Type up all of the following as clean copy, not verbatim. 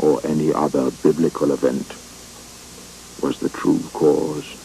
or any other biblical event was the true cause.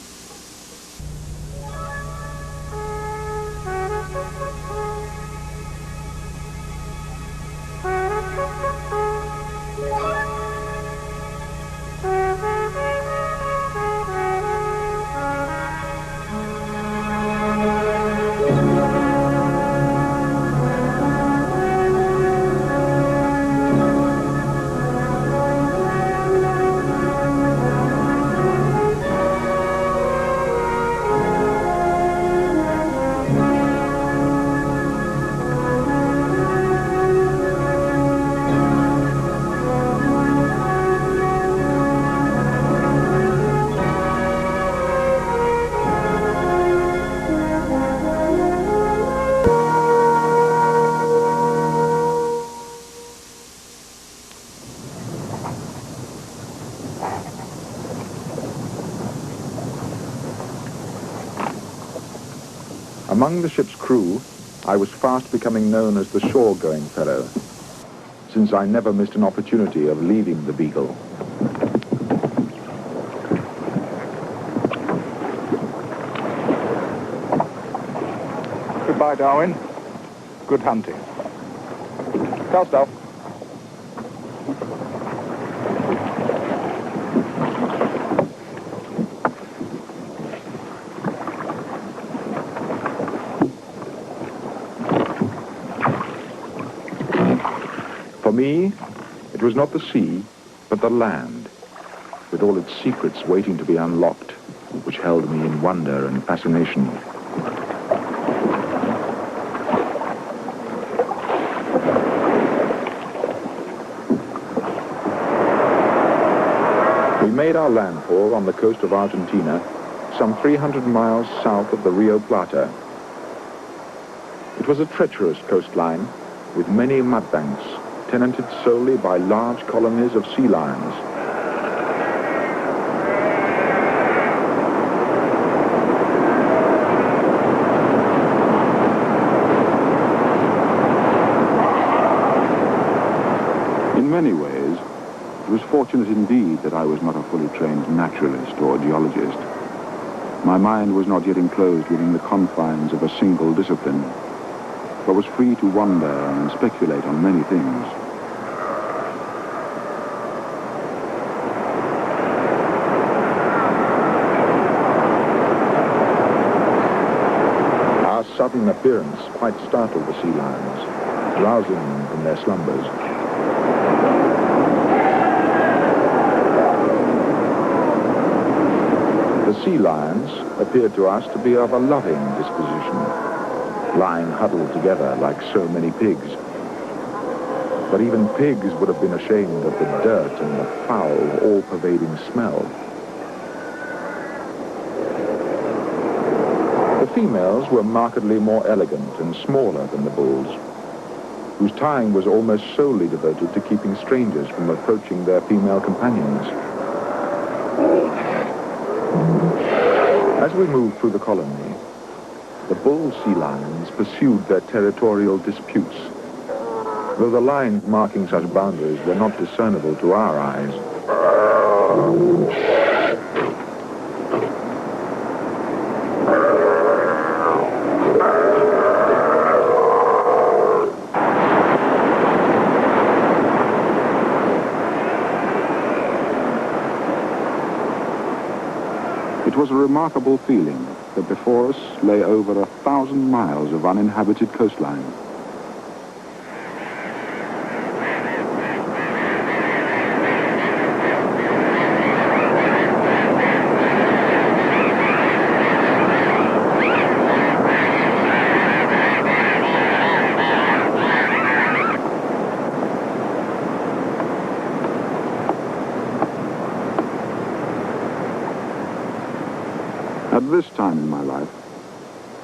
Among the ship's crew, I was fast becoming known as the shore-going fellow, since I never missed an opportunity of leaving the Beagle. Goodbye, Darwin. Good hunting. Cast off. For me, it was not the sea, but the land, with all its secrets waiting to be unlocked, which held me in wonder and fascination. We made our landfall on the coast of Argentina, some 300 miles south of the Rio Plata. It was a treacherous coastline with many mudbanks, tenanted solely by large colonies of sea lions. In many ways, it was fortunate indeed that I was not a fully trained naturalist or geologist. My mind was not yet enclosed within the confines of a single discipline, but was free to wonder and speculate on many things. Our sudden appearance quite startled the sea lions, rousing them from their slumbers. The sea lions appeared to us to be of a loving disposition, lying huddled together like so many pigs. But even pigs would have been ashamed of the dirt and the foul, all-pervading smell. The females were markedly more elegant and smaller than the bulls, whose time was almost solely devoted to keeping strangers from approaching their female companions. As we moved through the colony, the bull sea lions pursued their territorial disputes, though the lines marking such boundaries were not discernible to our eyes. It was a remarkable feeling that before us lay over 1,000 miles of uninhabited coastline. At this time in my life,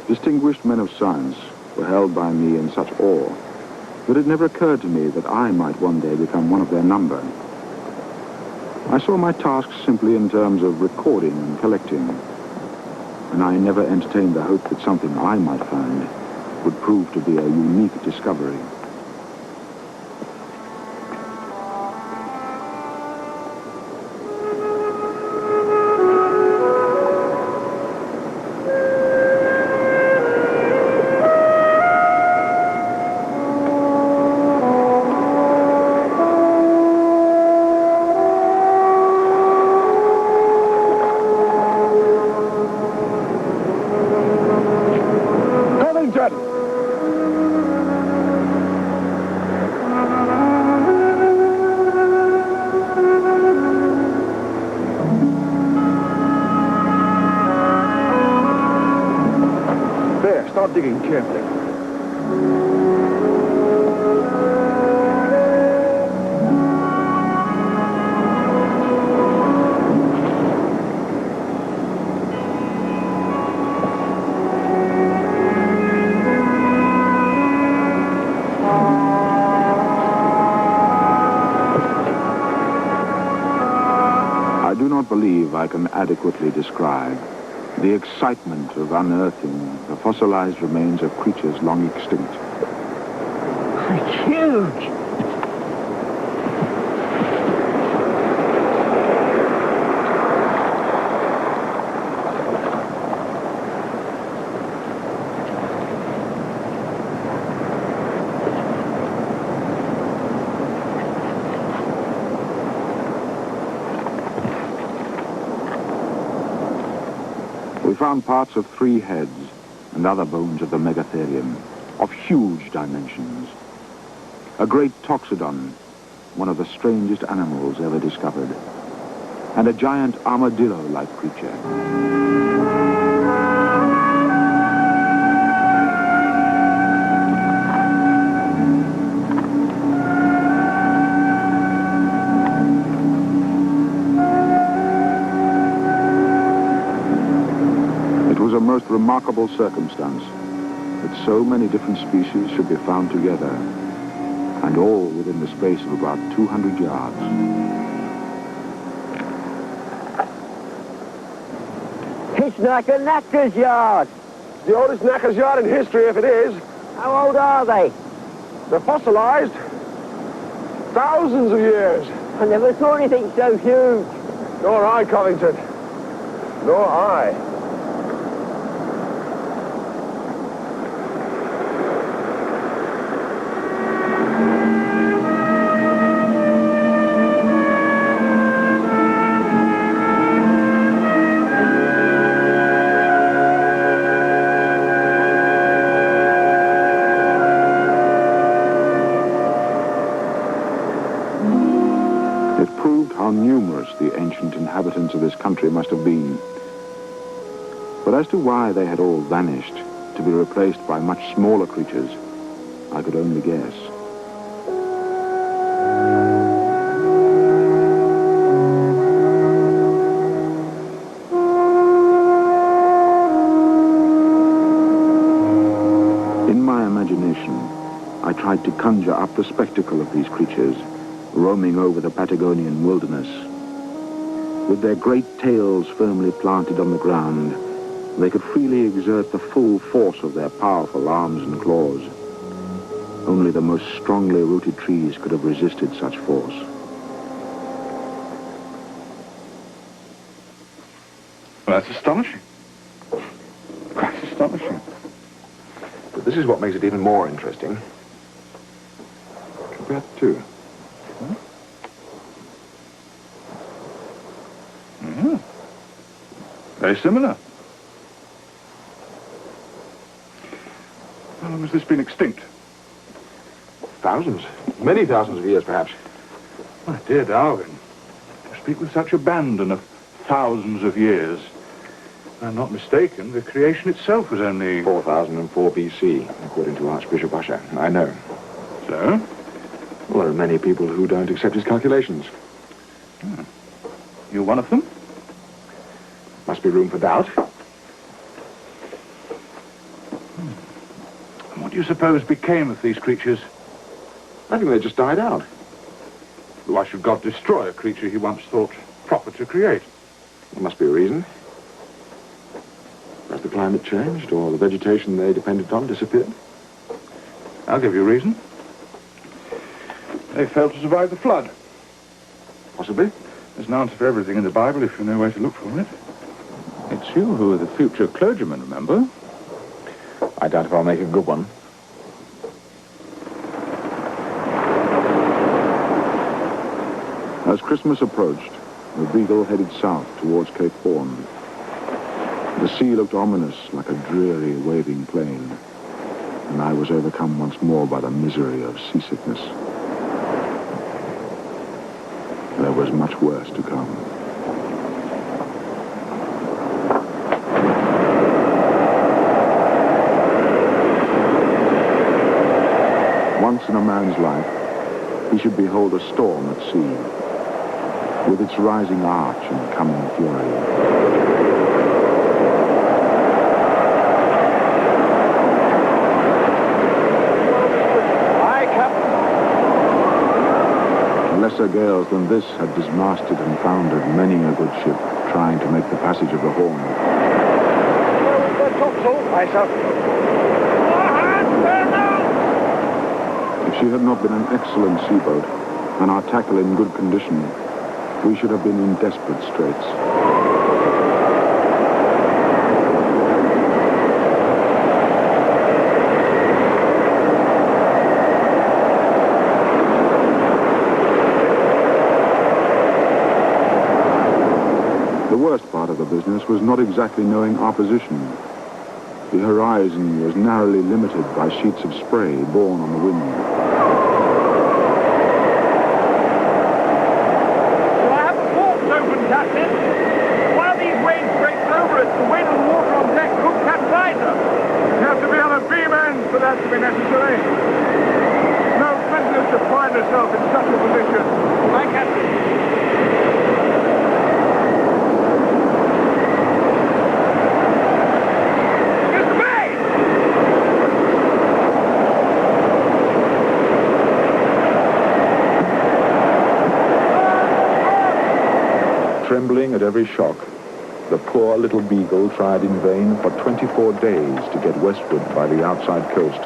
distinguished men of science were held by me in such awe that it never occurred to me that I might one day become one of their number. I saw my task simply in terms of recording and collecting, and I never entertained the hope that something I might find would prove to be a unique discovery. not believe I can adequately describe the excitement of unearthing the fossilized remains of creatures long extinct. It's huge. We found parts of 3 heads and other bones of the megatherium of huge dimensions. A great toxodon, one of the strangest animals ever discovered, and a giant armadillo-like creature. It was a most remarkable circumstance that so many different species should be found together, and all within the space of about 200 yards. It's like a knacker's yard. The oldest knacker's yard in history, if it is. How old are they? They're fossilized. Thousands of years. I never saw anything so huge. Nor I, Covington. Nor I. It proved how numerous the ancient inhabitants of this country must have been. But as to why they had all vanished, to be replaced by much smaller creatures, I could only guess. In my imagination, I tried to conjure up the spectacle of these creatures roaming over the Patagonian wilderness. With their great tails firmly planted on the ground, they could freely exert the full force of their powerful arms and claws. Only the most strongly rooted trees could have resisted such force. Well, that's astonishing. Quite astonishing. But this is what makes it even more interesting. Compare the two. Very similar. How long has this been extinct? Thousands. Many thousands of years, perhaps. My dear Darwin, to speak with such abandon of thousands of years. If I'm not mistaken, the creation itself was only... 4004 BC, according to Archbishop Usher. I know. So? Well, there are many people who don't accept his calculations. You're one of them? Must be room for doubt. And what do you suppose became of these creatures? I think they just died out. Why should God destroy a creature he once thought proper to create? There must be a reason. Perhaps the climate changed, or the vegetation they depended on disappeared. I'll give you a reason. They failed to survive the flood. Possibly. There's an answer for everything in the Bible if you know where to look for it. It's you who are the future clergyman, remember? I doubt if I'll make a good one. As Christmas approached, the Beagle headed south towards Cape Horn. The sea looked ominous, like a dreary, waving plain, and I was overcome once more by the misery of seasickness. There was much worse to come. Once in a man's life, he should behold a storm at sea, with its rising arch and coming fury. Unless lesser gales than this had dismasted and foundered many a good ship trying to make the passage of the Horn. The topsail, aye, sir. If she had not been an excellent seaboat and our tackle in good condition, we should have been in desperate straits. The worst part of the business was not exactly knowing our position. The horizon was narrowly limited by sheets of spray borne on the wind. Well, I have the ports open, Captain. One of these waves breaks over us. The wind and water on deck could capsize us. You have to be on a beam end for that to be necessary. No business to find herself in such a position. Aye, Captain. Trembling at every shock, the poor little Beagle tried in vain for 24 days to get westward by the outside coast.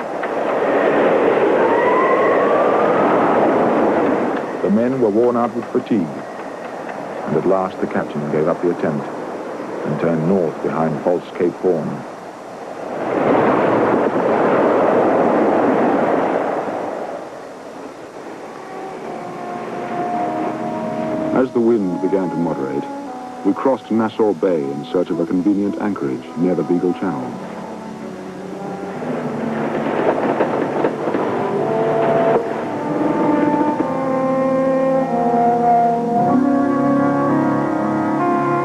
The men were worn out with fatigue, and at last the captain gave up the attempt and turned north behind false Cape Horn. As the wind began to moderate, we crossed Nassau Bay in search of a convenient anchorage near the Beagle Channel.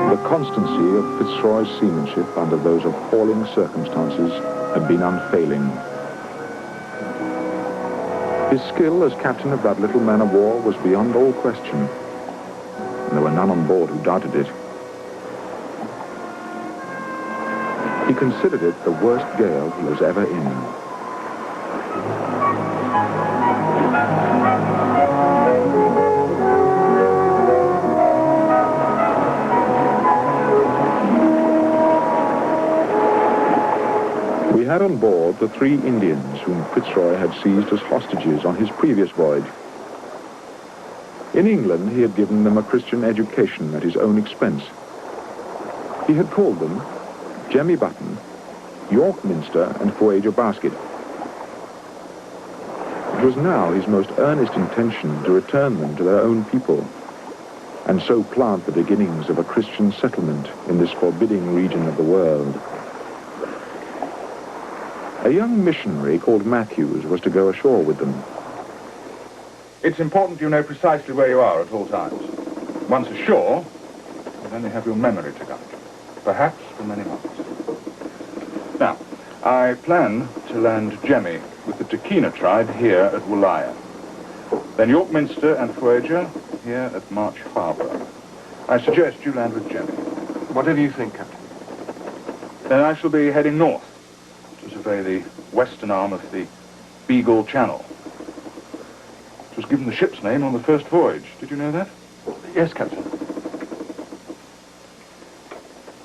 The constancy of Fitzroy's seamanship under those appalling circumstances had been unfailing. His skill as captain of that little man-of-war was beyond all question. There were none on board who doubted it. He considered it the worst gale he was ever in. We had on board the 3 Indians whom Fitzroy had seized as hostages on his previous voyage. In England, he had given them a Christian education at his own expense. He had called them Jemmy Button, York Minster, and Voyage Basket. It was now his most earnest intention to return them to their own people, and so plant the beginnings of a Christian settlement in this forbidding region of the world. A young missionary called Matthews was to go ashore with them. It's important you know precisely where you are at all times. Once ashore, you'll only have your memory to guide you, perhaps for many months. Now, I plan to land Jemmy with the Takina tribe here at Woollya. Then York Minster and Voyager here at March Harbour. I suggest you land with Jemmy. Whatever you think, Captain. Then I shall be heading north to survey the western arm of the Beagle Channel. It was given the ship's name on the first voyage. Did you know that? Yes, Captain.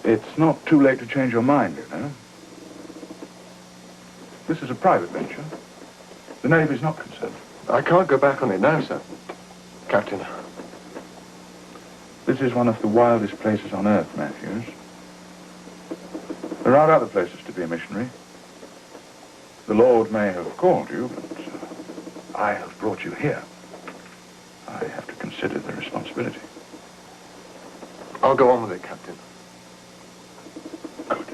It's not too late to change your mind, you know. This is a private venture. The Navy's not concerned. I can't go back on it now, sir. Captain. This is one of the wildest places on earth, Matthews. There are other places to be a missionary. The Lord may have called you, but I have brought you here. I have to consider the responsibility. I'll go on with it, Captain. Good.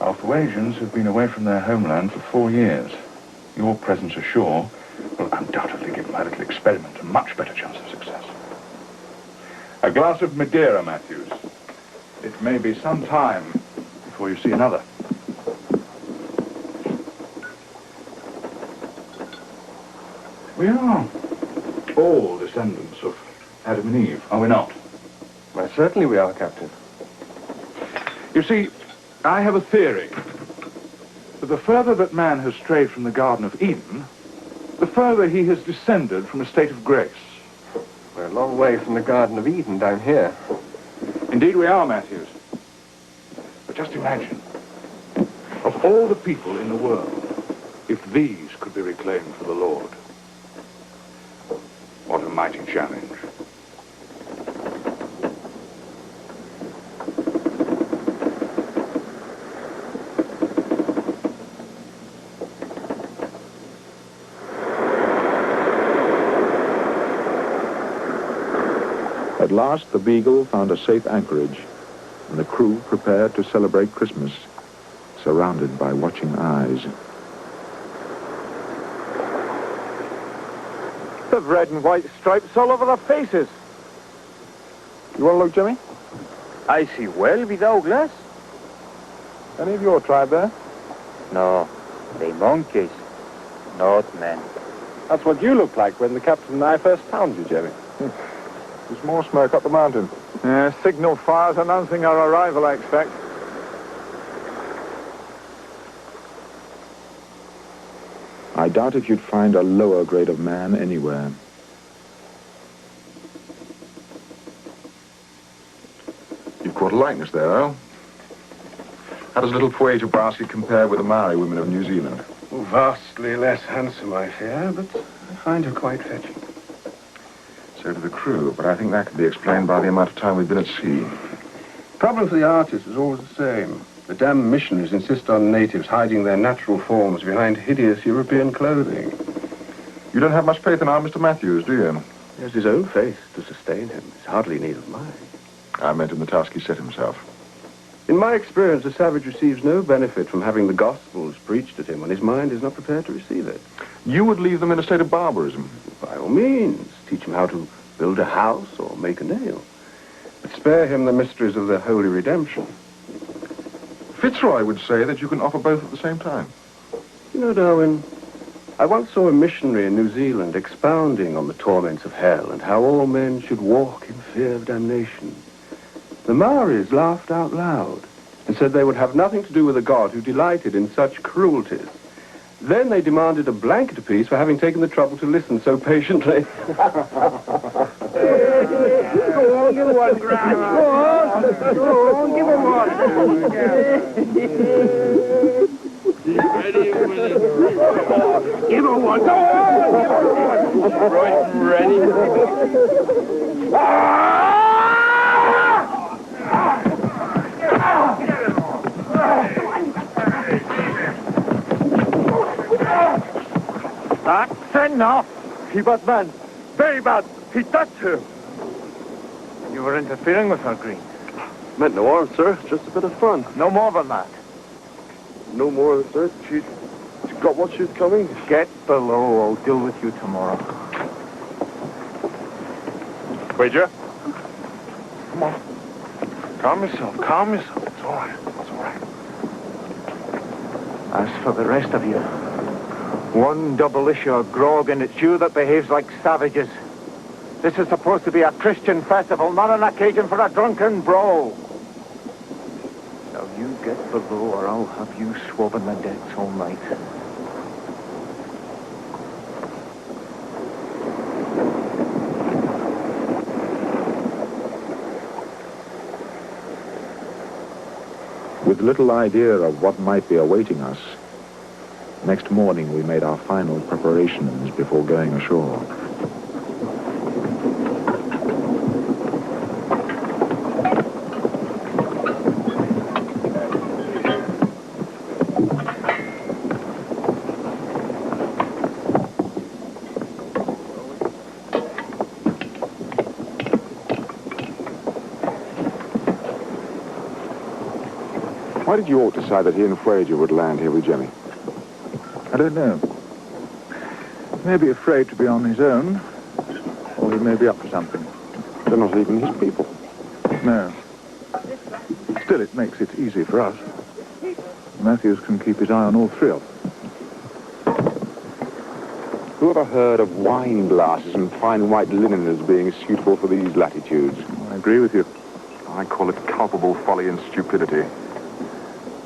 Our Voyagians have been away from their homeland for 4 years. Your presence ashore will undoubtedly give my little experiment a much better chance of success. A glass of Madeira, Matthews. It may be some time before you see another. We are all descendants of Adam and Eve, are we not? Why, certainly we are, Captain. You see, I have a theory that the further that man has strayed from the Garden of Eden, the further he has descended from a state of grace. We're a long way from the Garden of Eden down here. Indeed we are, Matthews. But just imagine, of all the people in the world, if these could be reclaimed for the Lord. What a mighty challenge. At last, the Beagle found a safe anchorage, and the crew prepared to celebrate Christmas, surrounded by watching eyes. They've red and white stripes all over their faces. You want to look, Jimmy? I see well without glass. Any of your tribe there? No, they monkeys, not men. That's what you looked like when the captain and I first found you, Jimmy. There's more smoke up the mountain. Signal fires announcing our arrival, I expect. I doubt if you'd find a lower grade of man anywhere. You've caught a likeness there, Earl. How does little Voyage basket compare with the Maori women of New Zealand? Vastly less handsome, I fear, but I find her quite fetching. So do the crew, but I think that could be explained by the amount of time we've been at sea. Problem for the artists is always the same. The damn missionaries insist on natives hiding their natural forms behind hideous European clothing. You don't have much faith in our Mr. Matthews, do you? He has his own faith to sustain him. It's hardly need of mine. I meant in the task he set himself. In my experience, a savage receives no benefit from having the Gospels preached at him when his mind is not prepared to receive it. You would leave them in a state of barbarism. By all means, teach him how to build a house or make a nail. But spare him the mysteries of the holy redemption. Fitzroy would say that you can offer both at the same time. You know, Darwin, I once saw a missionary in New Zealand expounding on the torments of hell and how all men should walk in fear of damnation. The Maoris laughed out loud and said they would have nothing to do with a god who delighted in such cruelties. Then they demanded a blanket apiece for having taken the trouble to listen so patiently. Go on, give one, Grandma. Go on, give him one. Give him one. Go on. Right, ready. That's enough. He bad man. Very bad. He touched her. You were interfering with her, Green. Meant no harm, sir. Just a bit of fun. No more than that. No more, sir. She got what she was coming. Get below. I'll deal with you tomorrow. Wager? Come on. Calm yourself. Calm yourself. It's all right. It's all right. As for the rest of you, one double issue of grog, and it's you that behaves like savages. This is supposed to be a Christian festival, not an occasion for a drunken brawl. Now you get below, or I'll have you swabbing the decks all night. With little idea of what might be awaiting us, next morning we made our final preparations before going ashore. Why did you all decide that he and Voyager would land here with Jimmy? I don't know. He may be afraid to be on his own, or he may be up to something. They're not even his people. No. Still, it makes it easy for us. Matthews can keep his eye on all three of them. Who ever heard of wine glasses and fine white linen as being suitable for these latitudes? I agree with you. I call it culpable folly and stupidity.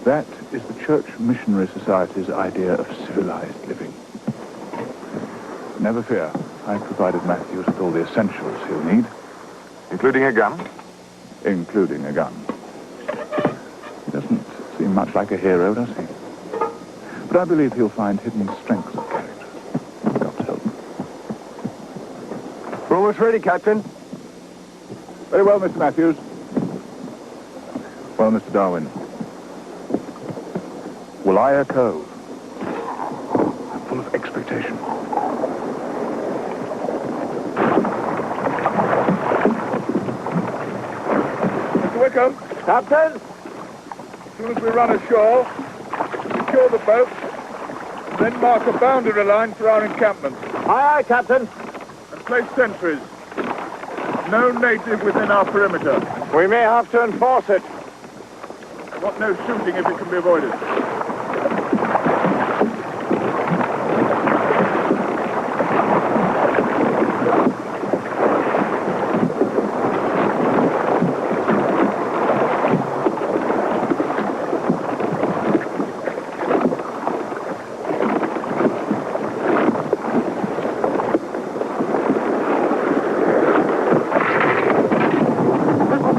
That is the Church Missionary Society's idea of civilized living. Never fear. I've provided Matthews with all the essentials he'll need. Including a gun? Including a gun. He doesn't seem much like a hero, does he? But I believe he'll find hidden strengths of character. God help him. We're almost ready, Captain. Very well, Mr. Matthews. Well, Mr. Darwin. Walaya Cove. I'm full of expectation. Mr. Wickham, Captain? as soon as we run ashore, secure the boat, and then mark a boundary line for our encampment, Aye, aye, Captain. and place sentries. No native within our perimeter. We may have to enforce it. I want no shooting if it can be avoided.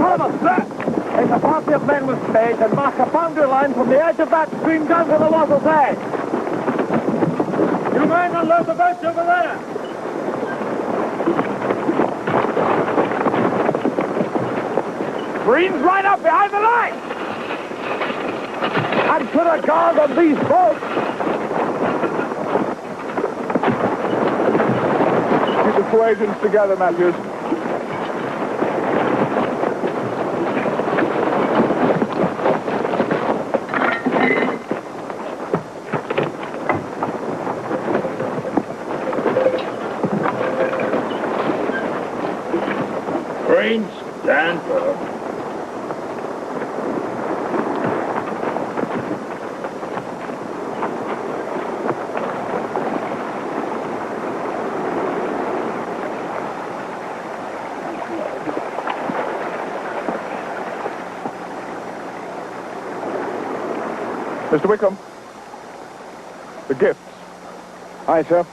There's a party of men with spades and mark a boundary line from the edge of that stream down to the water's edge. You men unload the boats over there. Marines right up behind the line. And put a guard on these boats. Keep the persuasions together, Matthews. Marines, stand firm. Mr. Wickham. The gifts. Aye, sir.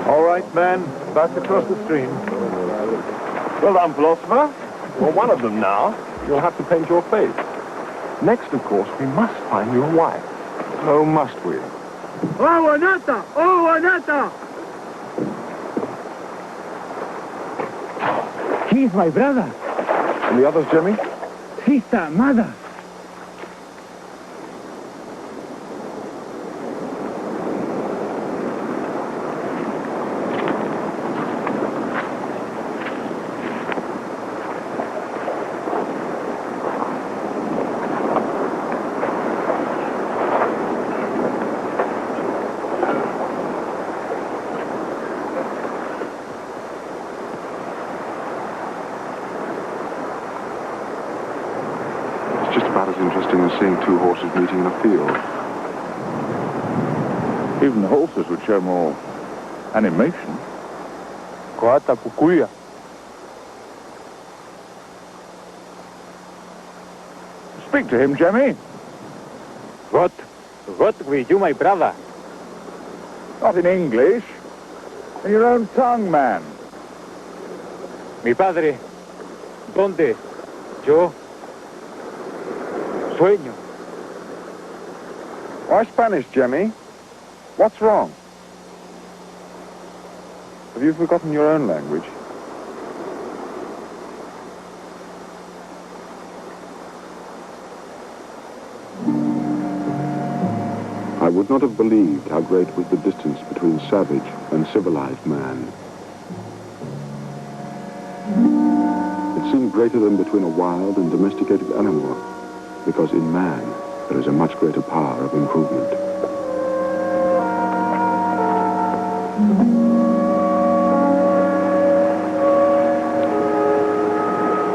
All right, men. Back across the stream. Well done, philosopher. You're one of them now. You'll have to paint your face. Next, of course, we must find your wife. Oh, must we? Oh, Anata! Oh, Anata! He's my brother. And the others, Jimmy? Sister, mother. about as interesting as seeing two horses meeting in a field. Even horses would show more animation. Coata cucuya. Speak to him, Jemmy. What with you, my brother? Not in English. In your own tongue, man. Mi padre, ¿dónde? Yo sueño. Why Spanish, Jemmy? What's wrong? Have you forgotten your own language? I would not have believed how great was the distance between savage and civilized man. It seemed greater than between a wild and domesticated animal, because in man there is a much greater power of improvement.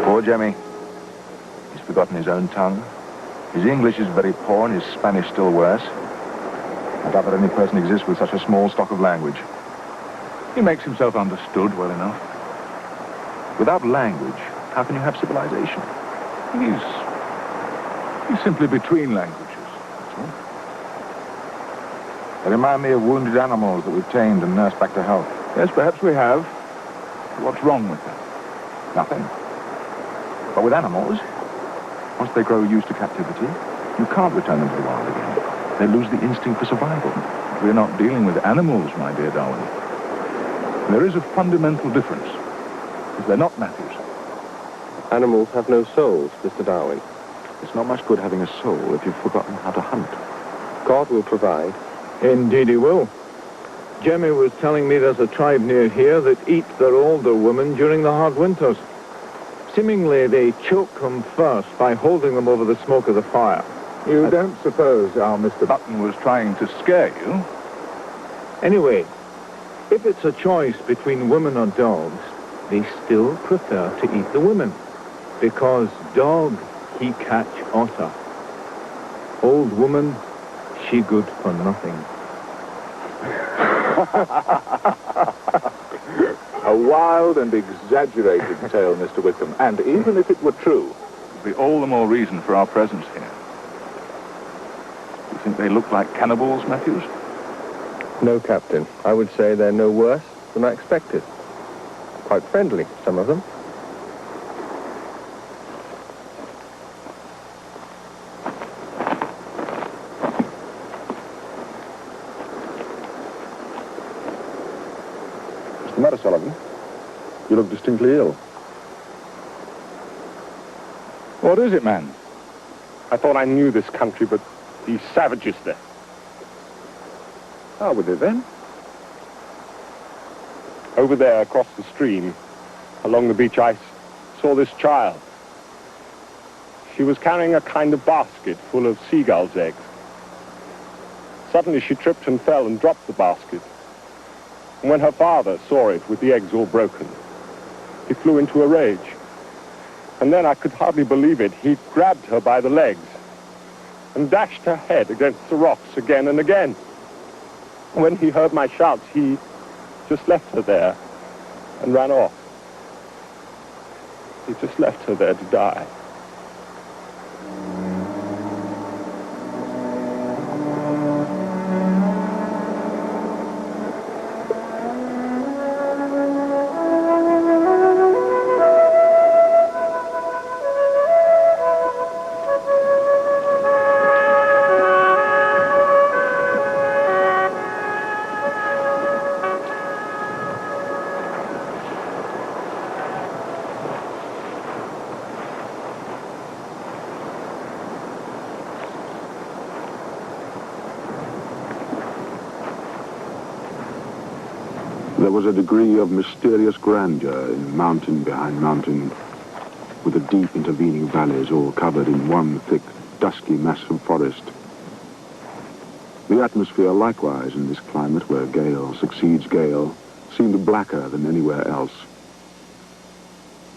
Poor Jemmy. He's forgotten his own tongue. His English is very poor and his Spanish still worse. I doubt that any person exists with such a small stock of language. He makes himself understood well enough. Without language, how can you have civilization? He's simply between languages, that's all. They remind me of wounded animals that we've tamed and nursed back to health. Yes, perhaps we have. What's wrong with that? Nothing. But with animals, once they grow used to captivity, you can't return them to the wild again. They lose the instinct for survival. We're not dealing with animals, my dear Darwin. There is a fundamental difference. If they're not Matthews. Animals have no souls, Mr. Darwin. It's not much good having a soul if you've forgotten how to hunt. God will provide. Indeed he will. Jemmy was telling me there's a tribe near here that eat their older women during the hard winters. Seemingly they choke them first by holding them over the smoke of the fire. You don't suppose our Mr. Button was trying to scare you? Anyway, if it's a choice between women or dogs, they still prefer to eat the women. Because dog, he catch otter. Old woman, she good for nothing. A wild and exaggerated tale, Mr. Wickham. And even if it were true, it would be all the more reason for our presence here. You think they look like cannibals, Matthews? No, Captain. I would say they're no worse than I expected. Quite friendly, some of them. What's the matter, Sullivan? You look distinctly ill. What is it, man? I thought I knew this country, but these savages there. How were they then? Over there, across the stream, along the beach, I saw this child. She was carrying a kind of basket full of seagulls' eggs. Suddenly she tripped and fell and dropped the basket. And when her father saw it with the eggs all broken, he flew into a rage. And then I could hardly believe it. He grabbed her by the legs and dashed her head against the rocks again and again. When he heard my shouts, he just left her there and ran off. He just left her there to die. There was a degree of mysterious grandeur in mountain behind mountain, with the deep intervening valleys all covered in one thick, dusky mass of forest. The atmosphere likewise in this climate where gale succeeds gale seemed blacker than anywhere else.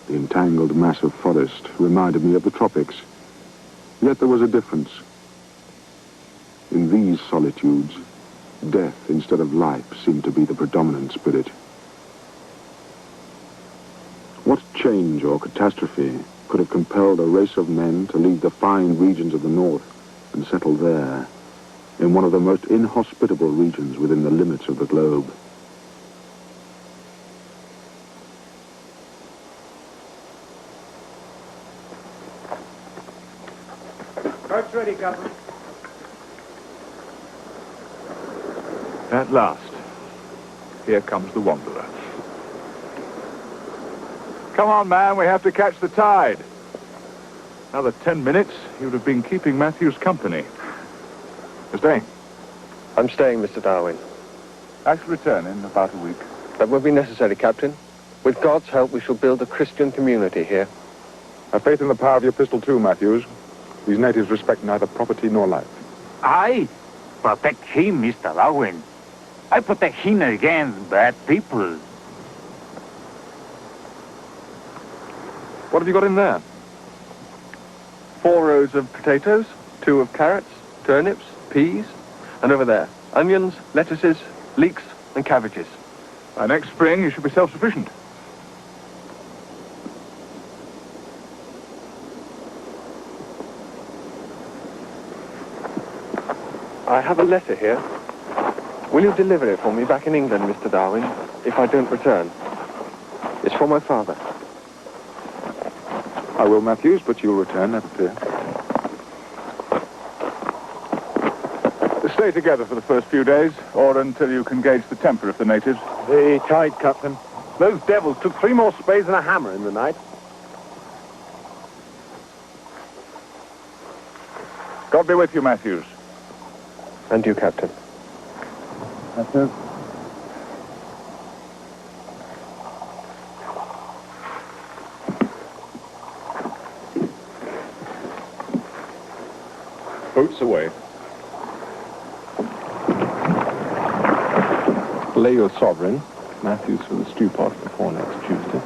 The entangled mass of forest reminded me of the tropics, Yet there was a difference. In these solitudes, death instead of life seemed to be the predominant spirit. What change or catastrophe could have compelled a race of men to leave the fine regions of the north and settle there, in one of the most inhospitable regions within the limits of the globe? Boat's ready, Captain. At last, here comes the Wanderer. Come on, man, we have to catch the tide. Another 10 minutes, he would have been keeping Matthews company. You're staying? I'm staying, Mr. Darwin. I shall return in about a week. That will be necessary, Captain. With God's help, we shall build a Christian community here. Have faith in the power of your pistol too, Matthews. These natives respect neither property nor life. I protect him, Mr. Darwin. I protect him against bad people. What have you got in there? 4 rows of potatoes, 2 of carrots, turnips, peas, and over there, onions, lettuces, leeks, and cabbages. By next spring, you should be self-sufficient. I have a letter here. Will you deliver it for me back in England, Mr. Darwin, if I don't return? It's for my father. I will, Matthews, but you'll return, never fear. Stay together for the first few days, or until you can gauge the temper of the natives. The tide, Captain. Those devils took 3 more spades and a hammer in the night. God be with you, Matthews. And you, Captain. Matthews. Boats away. Lay your sovereign, Matthews, for the stew pot before next Tuesday.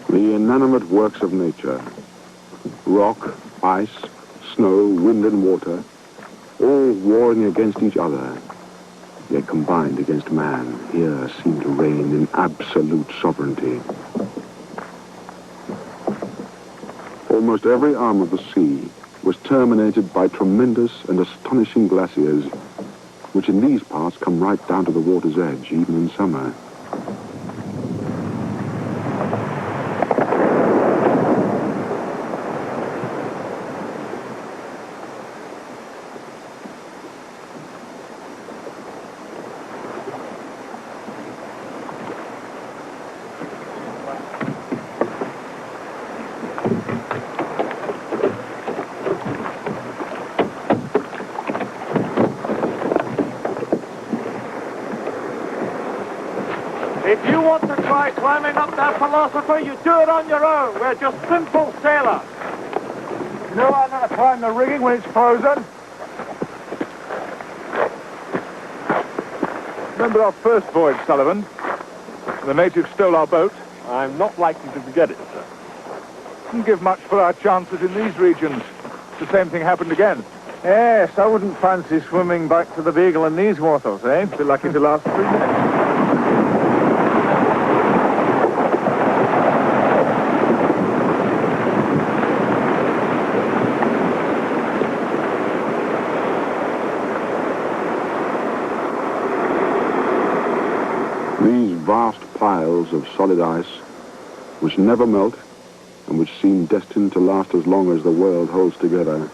The inanimate works of nature, rock, ice, snow, wind and water, all warring against each other, yet combined against man, here seem to reign in absolute sovereignty. Almost every arm of the sea was terminated by tremendous and astonishing glaciers, which in these parts come right down to the water's edge, even in summer. If you want to try climbing up that philosopher, you do it on your own. We're just simple sailors. You know I'm going to climb the rigging when it's frozen. Remember our first voyage, Sullivan? The natives stole our boat. I'm not likely to forget it, sir. Didn't give much for our chances in these regions. The same thing happened again. Yes, I wouldn't fancy swimming back to the Beagle in these waters, eh? Be lucky to last 3 minutes. These vast piles of solid ice, which never melt and which seem destined to last as long as the world holds together,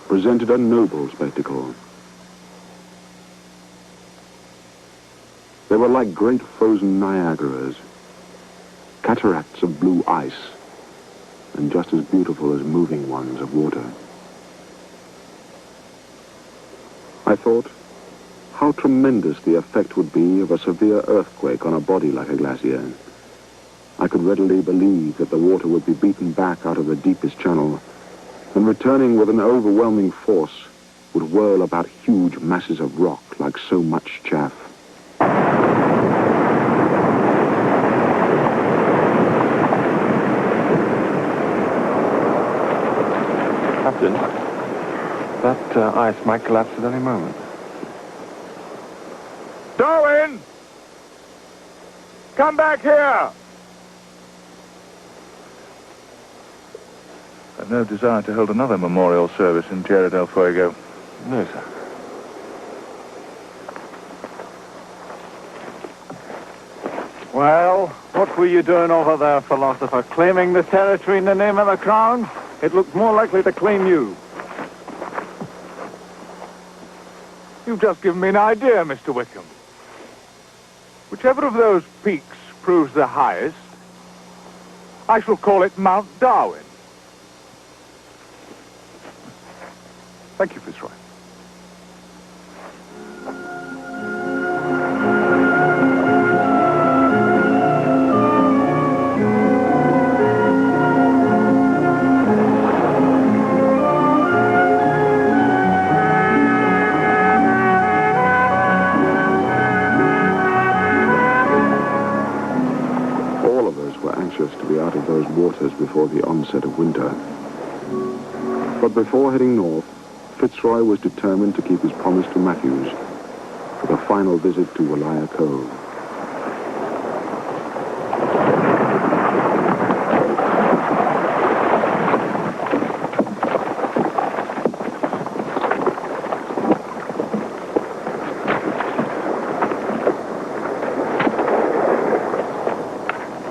presented a noble spectacle. They were like great frozen Niagaras, cataracts of blue ice, and just as beautiful as moving ones of water. I thought how tremendous the effect would be of a severe earthquake on a body like a glacier. I could readily believe that the water would be beaten back out of the deepest channel, and returning with an overwhelming force, would whirl about huge masses of rock like so much chaff. Captain, that ice might collapse at any moment. Darwin! Come back here! I've no desire to hold another memorial service in Tierra del Fuego. No, sir. Well, what were you doing over there, philosopher? Claiming the territory in the name of the crown? It looks more likely to claim you. You've just given me an idea, Mr. Wickham. Whichever of those peaks proves the highest, I shall call it Mount Darwin. Thank you, Fitzroy. All of us were anxious to be out of those waters before the onset of winter. But before heading north, Fitzroy was determined to keep his promise to Matthews for the final visit to Walaya Cove.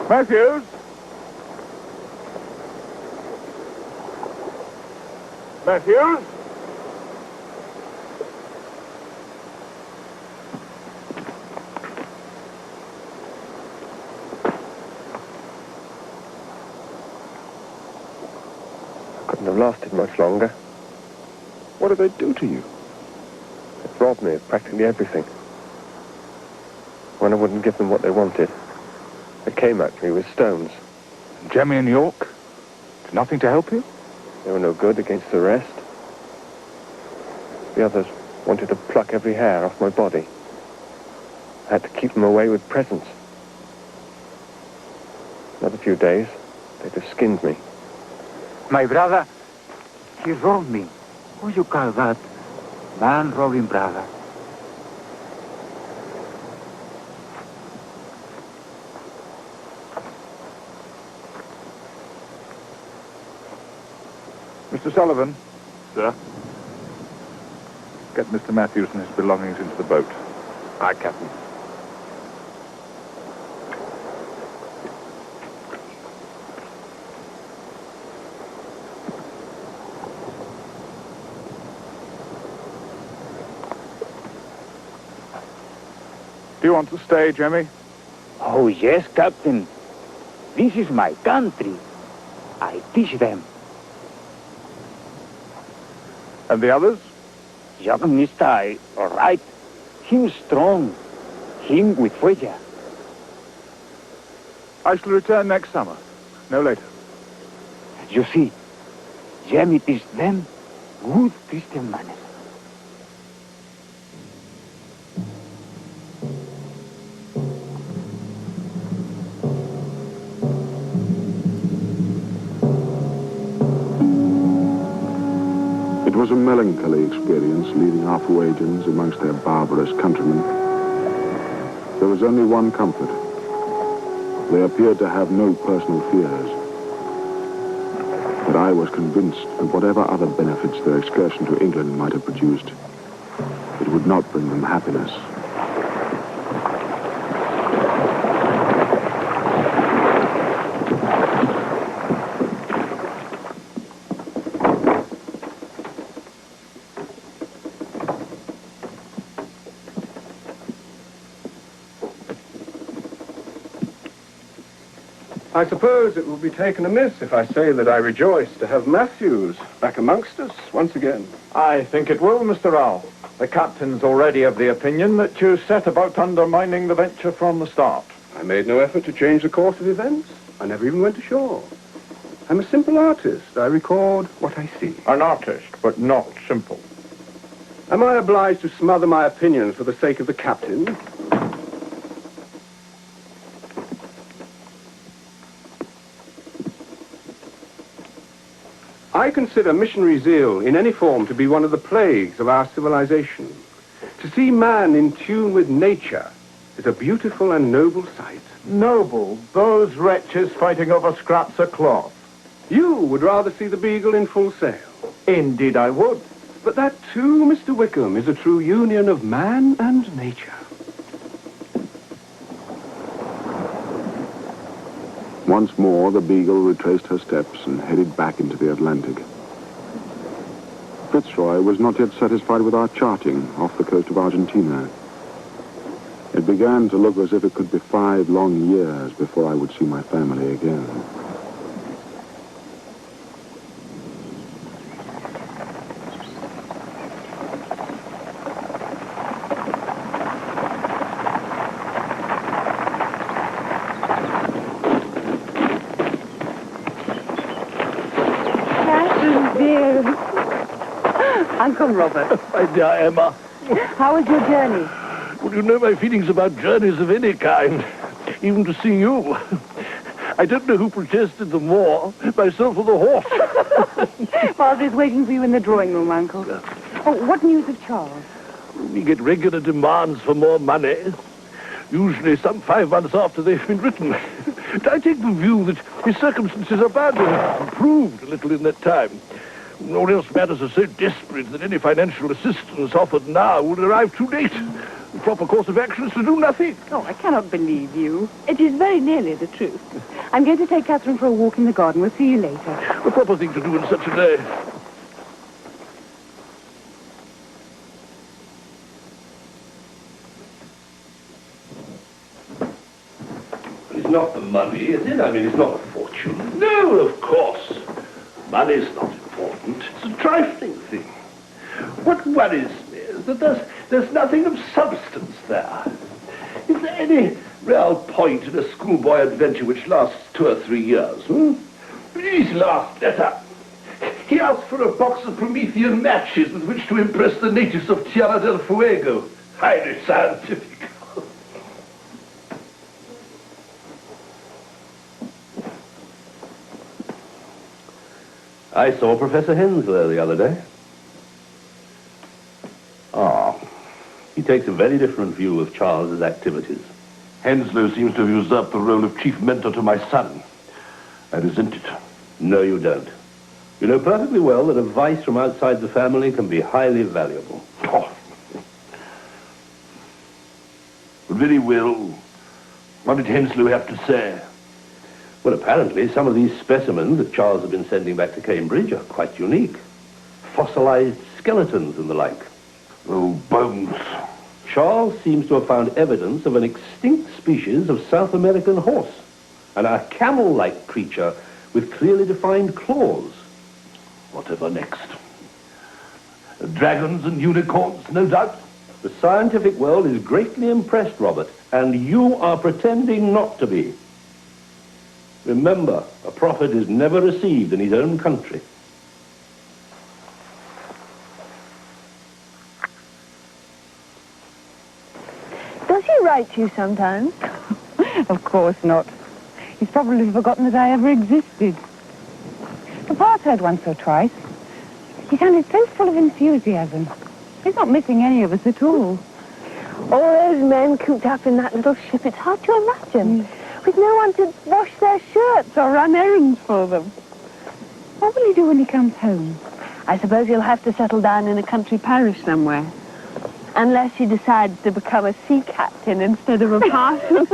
Matthews? Matthews? Couldn't have lasted much longer. What did they do to you? They robbed me of practically everything. When I wouldn't give them what they wanted, they came at me with stones. Jemmy and York? Nothing to help you? They were no good against the rest. The others wanted to pluck every hair off my body. I had to keep them away with presents. Another few days, they'd have skinned me. My brother, he robbed me. What you call that? Man robbing brother. Mr. Sullivan, Sir? get Mr. Matthews and his belongings into the boat. Aye, Captain. Do you want to stay, Jemmy? Oh, yes, Captain. This is my country. I teach them. And the others? Young Mr. All right. Him strong. Him with Voyage. I shall return next summer. No later. You see, Jemmy teach them good Christian manners. It was a melancholy experience leading our Fuegians amongst their barbarous countrymen. There was only one comfort. They appeared to have no personal fears. But I was convinced that whatever other benefits their excursion to England might have produced, it would not bring them happiness. I suppose it will be taken amiss if I say that I rejoice to have Matthews back amongst us once again. I think it will, Mr. Rowell. The captain's already of the opinion that you set about undermining the venture from the start. I made no effort to change the course of events. I never even went ashore. I'm a simple artist. I record what I see. An artist, but not simple. Am I obliged to smother my opinions for the sake of the captain? I consider missionary zeal in any form to be one of the plagues of our civilization. To see man in tune with nature is a beautiful and noble sight. Noble, those wretches fighting over scraps of cloth. You would rather see the Beagle in full sail. Indeed I would. But that too, Mr. Wickham, is a true union of man and nature. Once more, the Beagle retraced her steps and headed back into the Atlantic. Fitzroy was not yet satisfied with our charting off the coast of Argentina. It began to look as if it could be 5 long years before I would see my family again. Uncle Robert. My dear Emma. How was your journey? Well, you know my feelings about journeys of any kind, even to see you. I don't know who protested the more, myself or the horse. Father's waiting for you in the drawing room, Uncle. Oh, what news of Charles? We get regular demands for more money, usually some 5 months after they've been written. I take the view that his circumstances are badly improved a little in that time. All else matters are so desperate that any financial assistance offered now will arrive too late. The proper course of action is to do nothing. Oh, I cannot believe you. It is very nearly the truth. I'm going to take Catherine for a walk in the garden. We'll see you later. The proper thing to do in such a day. It's not the money, is it? I mean, it's not a fortune. No, of course. Money's not important. It's a trifling thing. What worries me is that there's nothing of substance there. Is there any real point in a schoolboy adventure which lasts 2 or 3 years? His last letter. He asked for a box of Promethean matches with which to impress the natives of Tierra del Fuego. Highly scientific. I saw Professor Henslow the other day. He takes a very different view of Charles's activities. Henslow seems to have usurped the role of chief mentor to my son. I resent it. No, you don't. You know perfectly well that advice from outside the family can be highly valuable. Oh. Very well. What did Henslow have to say? Well, apparently some of these specimens that Charles has been sending back to Cambridge are quite unique. Fossilized skeletons and the like. Oh, bones. Charles seems to have found evidence of an extinct species of South American horse, and a camel-like creature with clearly defined claws. Whatever next? Dragons and unicorns, no doubt. The scientific world is greatly impressed, Robert, and you are pretending not to be. Remember, a prophet is never received in his own country. Does he write to you sometimes? Of course not. He's probably forgotten that I ever existed. Papa's heard once or twice. He sounded so full of enthusiasm. He's not missing any of us at all. All those men cooped up in that little ship, it's hard to imagine. With no one to wash their shirts or run errands for them. What will he do when he comes home? I suppose he'll have to settle down in a country parish somewhere. Unless he decides to become a sea captain instead of a parson.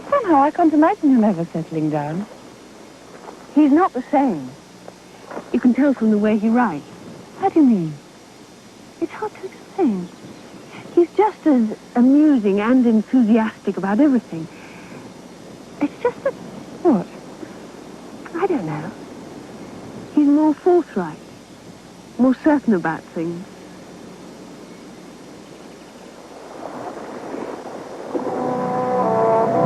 Somehow I can't imagine him ever settling down. He's not the same. You can tell from the way he writes. How do you mean? It's hard to explain. He's just as amusing and enthusiastic about everything. It's just that I don't know. He's more forthright, more certain about things.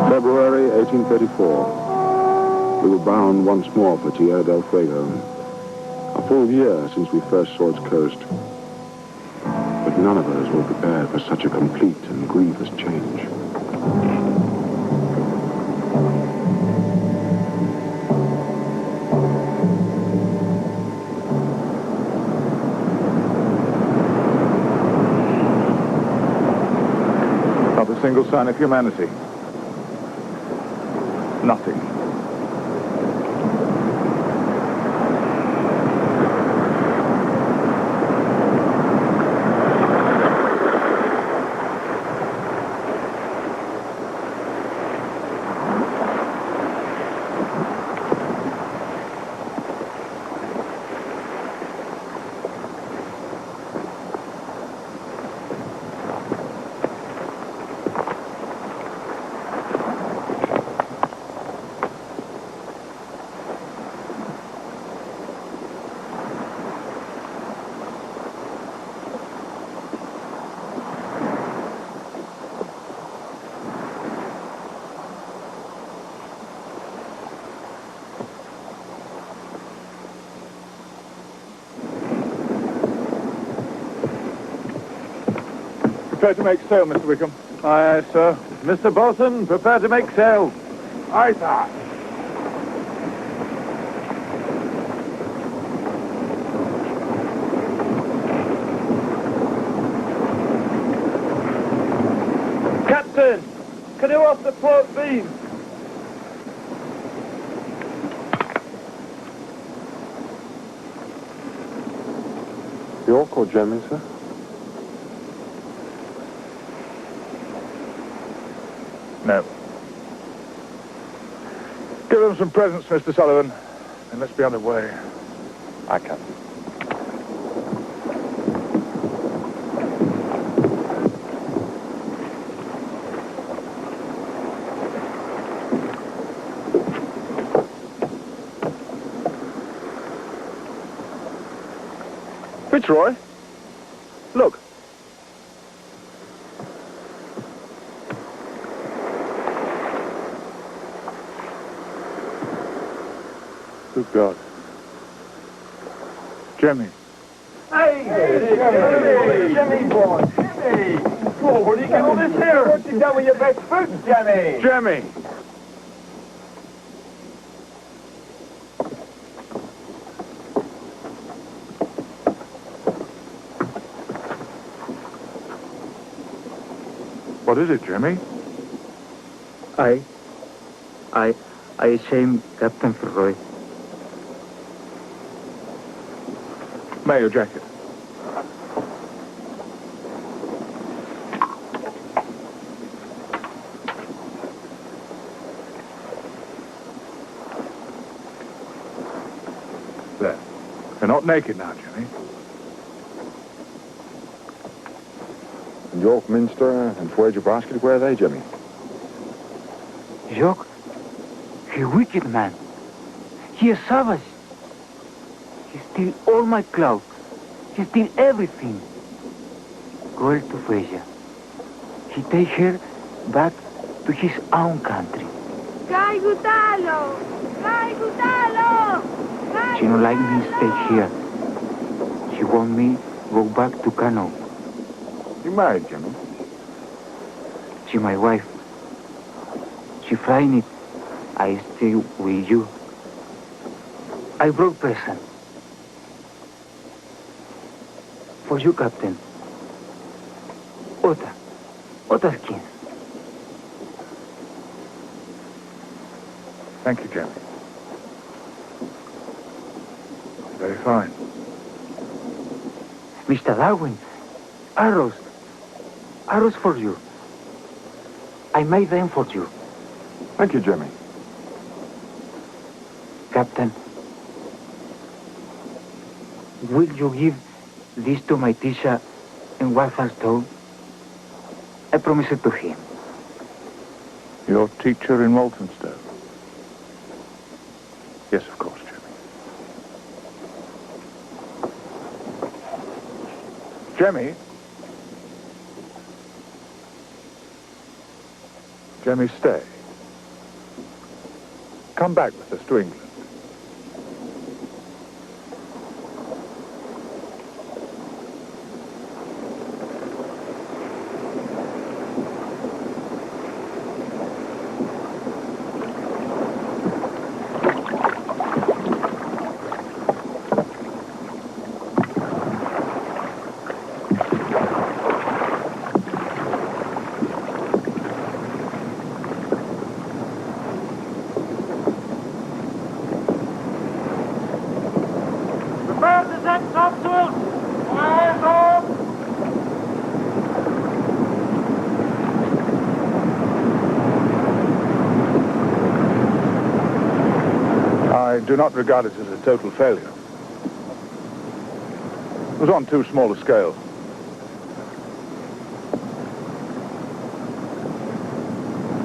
February 1834. We were bound once more for Tierra del Fuego. A full year since we first saw its coast. But none of us were prepared for such a complete and grievous change. Not a single sign of humanity. Nothing. Prepare to make sail, Mr. Wickham. Aye, aye, sir. Mr. Bosun, prepare to make sail. Aye, sir. Captain, canoe off the port beam. York or Germany, sir? No. Give them some presents, Mr. Sullivan, and let's be on the way. Aye, Captain. Fitzroy, look. Good God. Jimmy. Hey, Jimmy boy, Jimmy. Oh, what are you getting all this here? What you done with your best foot, Jimmy? Jimmy! What is it, Jimmy? I shame Captain Fitzroy. May your jacket. There. You're not naked now, Jimmy. And York Minster and Voyage basket, where are they, Jimmy? York, he wicked man. He is savage. He steal all my clothes. He steal everything. Girl to Voyage. He take her back to his own country. Kai Gutalo! Kai Gutalo! She don't like me stay here. She want me go back to Kano. You married, Jimmy? She my wife. She flying it. I stay with you. I brought present. For you, Captain. Otter skin. Thank you, Jimmy. Very fine. Mr. Darwin, arrows. Arrows for you. I made them for you. Thank you, Jimmy. Captain, will you give this to my teacher in Walthamstow? I promise it to him. Your teacher in Walthamstow? Yes, of course, Jemmy. Jemmy? Jemmy, stay. Come back with us to England. I do not regard it as a total failure. It was on too small a scale.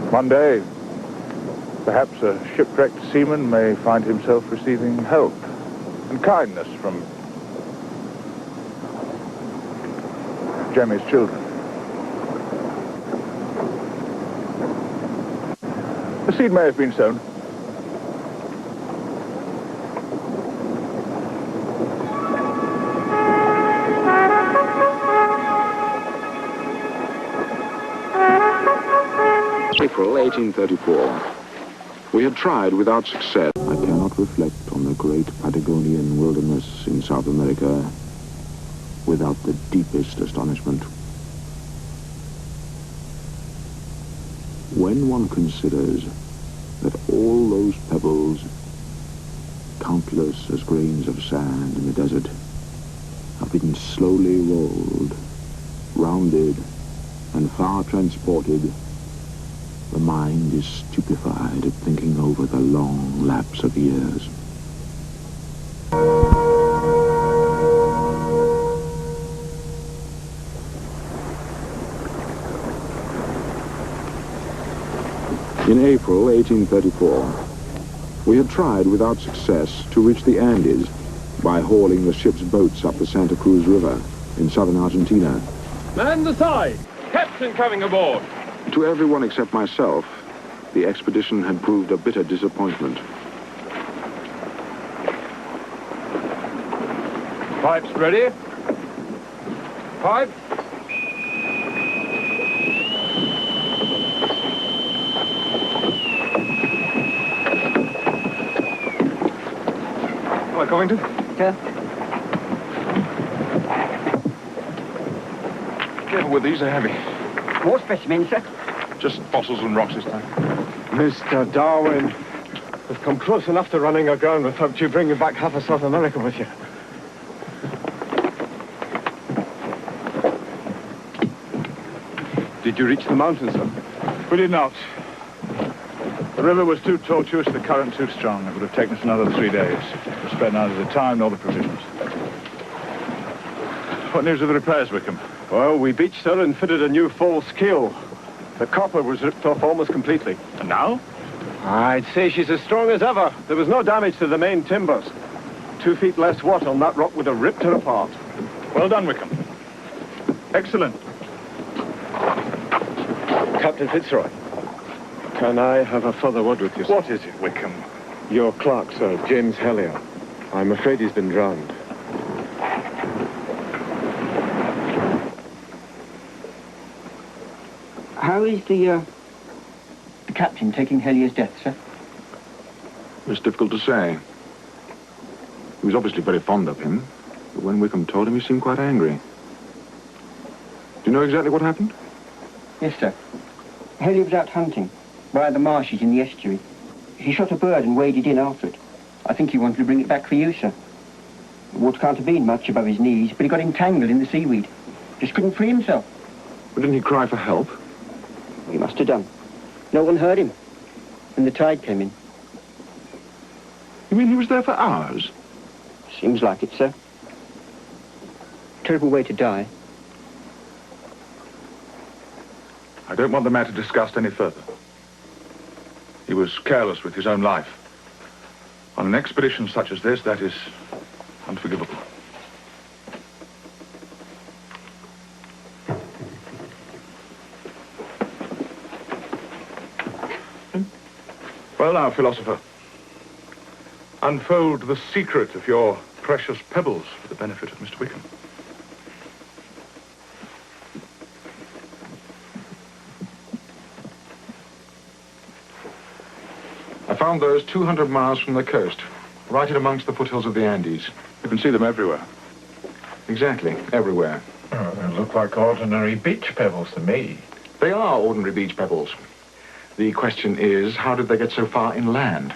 One day, perhaps a shipwrecked seaman may find himself receiving help and kindness from Jemmy's children. The seed may have been sown. April 1834. We had tried without success. I cannot reflect on the great Patagonian wilderness in South America without the deepest astonishment. When one considers that all those pebbles, countless as grains of sand in the desert, have been slowly rolled, rounded, and far transported, the mind is stupefied at thinking over the long lapse of years. In April 1834, we had tried without success to reach the Andes by hauling the ship's boats up the Santa Cruz River in southern Argentina. Man aside! Captain coming aboard! To everyone except myself, the expedition had proved a bitter disappointment. Pipes ready? Pipe? Hello, Covington. Yeah. Careful with these, they're heavy. More specimens, sir. Just fossils and rocks this time. Mr. Darwin, we've come close enough to running aground without you bringing back half of South America with you. Did you reach the mountains, sir? We did not. The river was too tortuous, the current too strong. It would have taken us another 3 days. We spent neither the time nor the provisions. What news of the repairs, Wickham? Well, we beached her and fitted a new false keel. The copper was ripped off almost completely. And now? I'd say she's as strong as ever. There was no damage to the main timbers. 2 feet less water on that rock would have ripped her apart. Well done, Wickham. Excellent. Captain Fitzroy, can I have a further word with you, sir? What is it, Wickham? Your clerk, sir, James Hellier. I'm afraid he's been drowned. How is the captain taking Hellier's death, sir? It's difficult to say. He was obviously very fond of him, but when Wickham told him, he seemed quite angry. Do you know exactly what happened? Yes, sir. Hellier was out hunting by the marshes in the estuary. He shot a bird and waded in after it. I think he wanted to bring it back for you, sir. The water can't have been much above his knees, but he got entangled in the seaweed. Just couldn't free himself. But didn't he cry for help? He must have done. No one heard him when the tide came in. You mean he was there for hours? Seems like it, sir. Terrible way to die. I don't want the matter discussed any further. He was careless with his own life. On an expedition such as this, that is unforgivable. Well now, philosopher, unfold the secret of your precious pebbles for the benefit of Mr. Wickham. I found those 200 miles from the coast, right in amongst the foothills of the Andes. You can see them everywhere. Exactly, everywhere. Oh, they look like ordinary beach pebbles to me. They are ordinary beach pebbles. The question is, how did they get so far inland?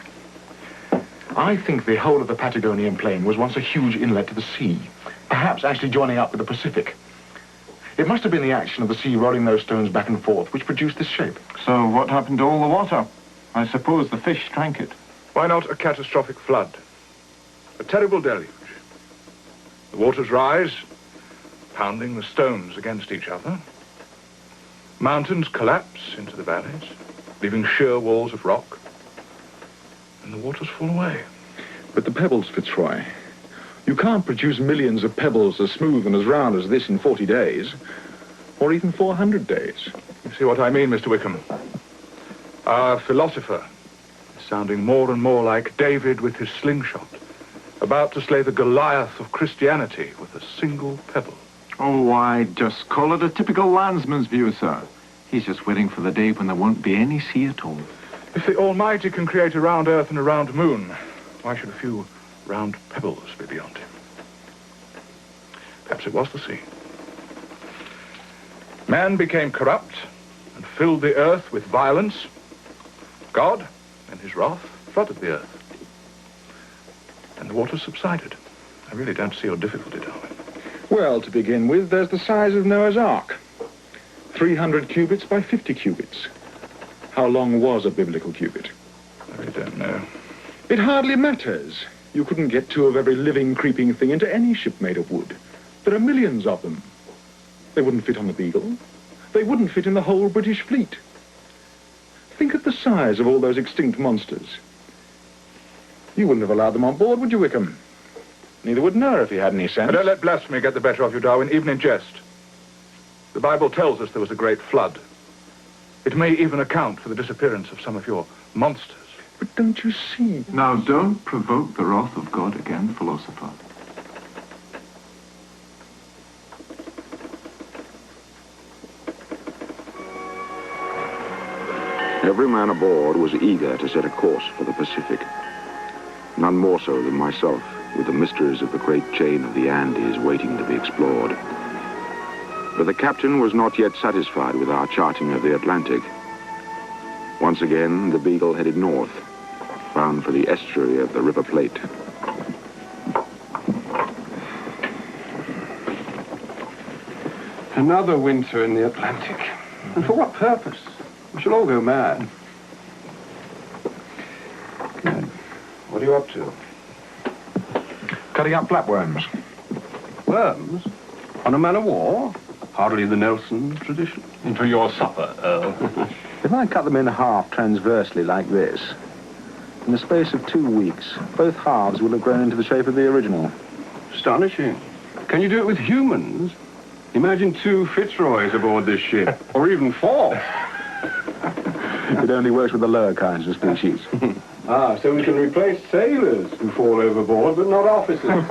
I think the whole of the Patagonian plain was once a huge inlet to the sea, perhaps actually joining up with the Pacific. It must have been the action of the sea rolling those stones back and forth which produced this shape. So what happened to all the water? I suppose the fish drank it. Why not a catastrophic flood? A terrible deluge. The waters rise, pounding the stones against each other. Mountains collapse into the valleys, leaving sheer walls of rock. And the waters fall away. But the pebbles, Fitzroy. You can't produce millions of pebbles as smooth and as round as this in 40 days. Or even 400 days. You see what I mean, Mr. Wickham? Our philosopher is sounding more and more like David with his slingshot, about to slay the Goliath of Christianity with a single pebble. Oh, why, just call it a typical landsman's view, sir. He's just waiting for the day when there won't be any sea at all. If the Almighty can create a round earth and a round moon, why should a few round pebbles be beyond him? Perhaps it was the sea. Man became corrupt and filled the earth with violence. God, in his wrath, flooded the earth. And the waters subsided. I really don't see your difficulty, Darwin. Well, to begin with, there's the size of Noah's Ark. 300 cubits by 50 cubits. How long was a biblical cubit? I really don't know. It hardly matters. You couldn't get two of every living, creeping thing into any ship made of wood. There are millions of them. They wouldn't fit on the Beagle. They wouldn't fit in the whole British fleet. Think of the size of all those extinct monsters. You wouldn't have allowed them on board, would you, Wickham? Neither would Noah if he had any sense. Don't let blasphemy get the better of you, Darwin, even in jest. The Bible tells us there was a great flood. It may even account for the disappearance of some of your monsters. But don't you see? Now, don't provoke the wrath of God again, philosopher. Every man aboard was eager to set a course for the Pacific. None more so than myself, with the mysteries of the great chain of the Andes waiting to be explored. But the captain was not yet satisfied with our charting of the Atlantic. Once again, the Beagle headed north, bound for the estuary of the River Plate. Another winter in the Atlantic. And for what purpose? We shall all go mad. Good. What are you up to? Cutting up flatworms. Worms? On a man of war? Hardly the Nelson tradition. Into your supper, Earl. If I cut them in half transversely like this, in the space of 2 weeks, both halves will have grown into the shape of the original. Astonishing. Can you do it with humans? Imagine 2 Fitzroys aboard this ship, or even 4. It only works with the lower kinds of species. So we can replace sailors who fall overboard, but not officers.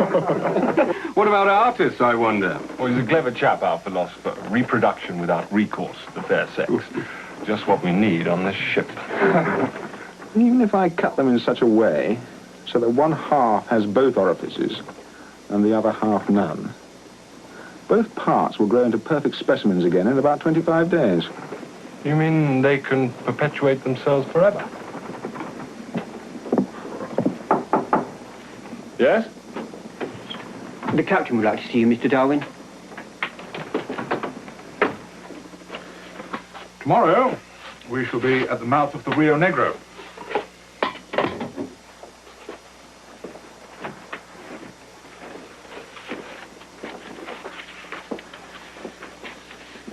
What about artists, I wonder? Well, he's a clever chap, our philosopher. Reproduction without recourse to the fair sex. Just what we need on this ship. Even if I cut them in such a way so that one half has both orifices and the other half none, both parts will grow into perfect specimens again in about 25 days. You mean they can perpetuate themselves forever? Yes? The captain would like to see you, Mr. Darwin. Tomorrow, we shall be at the mouth of the Rio Negro.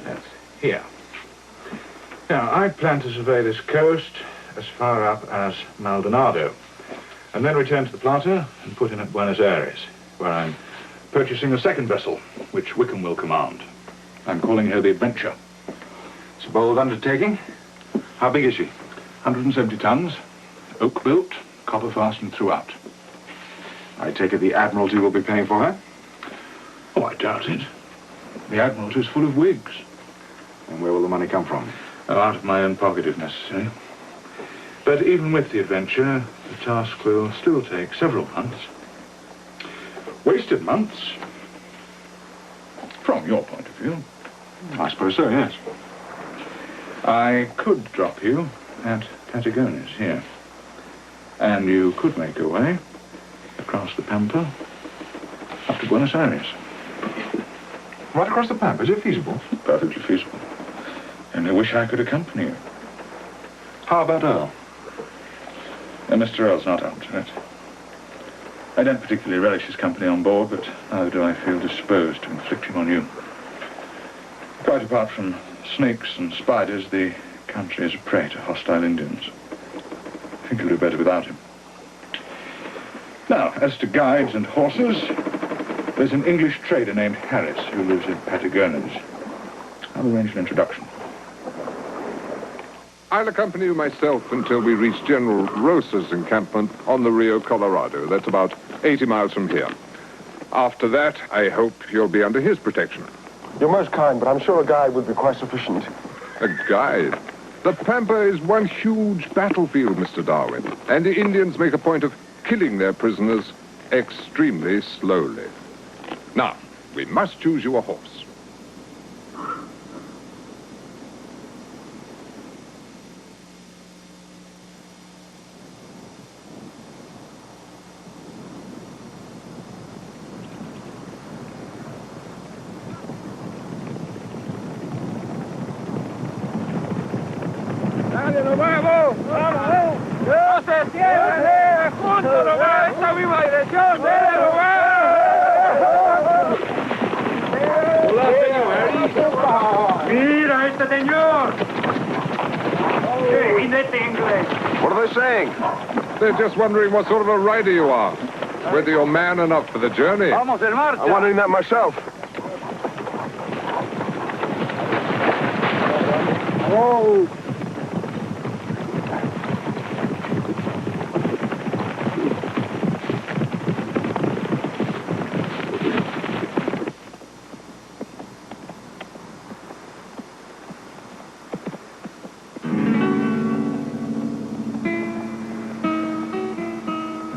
That's here. Now, I plan to survey this coast as far up as Maldonado. and then return to the Plata and put in at Buenos Aires, where I'm purchasing a second vessel, which Wickham will command. I'm calling her the Adventure. It's a bold undertaking. How big is she? 170 tons, oak-built, copper-fastened throughout. I take it the Admiralty will be paying for her? Oh, I doubt it. The Admiralty is full of Whigs. And where will the money come from? Oh, out of my own pocket, if necessary. But even with the Adventure, the task will still take several months. Wasted months. From your point of view. I suppose so, yes. I could drop you at Patagones here. And you could make your way across the Pampa up to Buenos Aires. Right across the Pampa, is it feasible? Perfectly feasible. And I wish I could accompany you. How about Earl? Mr. Earl's not up to it. I don't particularly relish his company on board, but neither do I feel disposed to inflict him on you. Quite apart from snakes and spiders, the country is a prey to hostile Indians. I think you'll do better without him. Now, as to guides and horses, there's an English trader named Harris who lives in Patagones. I'll arrange an introduction. I'll accompany you myself until we reach General Rosa's encampment on the Rio Colorado. That's about 80 miles from here. After that, I hope you'll be under his protection. You're most kind, but I'm sure a guide would be quite sufficient. A guide? The Pampa is one huge battlefield, Mr. Darwin, and the Indians make a point of killing their prisoners extremely slowly. Now, we must choose you a horse. What are they saying? They're just wondering what sort of a rider you are. Whether you're man enough for the journey. I'm wondering that myself. Whoa!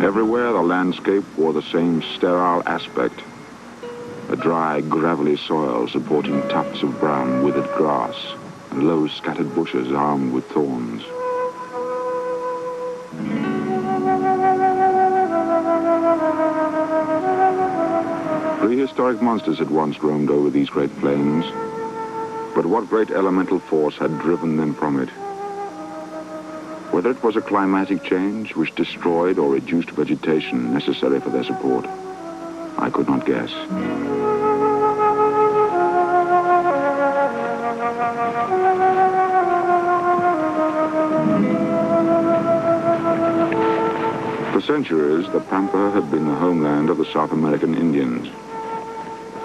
Everywhere the landscape wore the same sterile aspect. A dry, gravelly soil supporting tufts of brown, withered grass and low scattered bushes armed with thorns. Prehistoric monsters had once roamed over these great plains, but what great elemental force had driven them from it? Whether it was a climatic change which destroyed or reduced vegetation necessary for their support, I could not guess. For centuries, the Pampa had been the homeland of the South American Indians.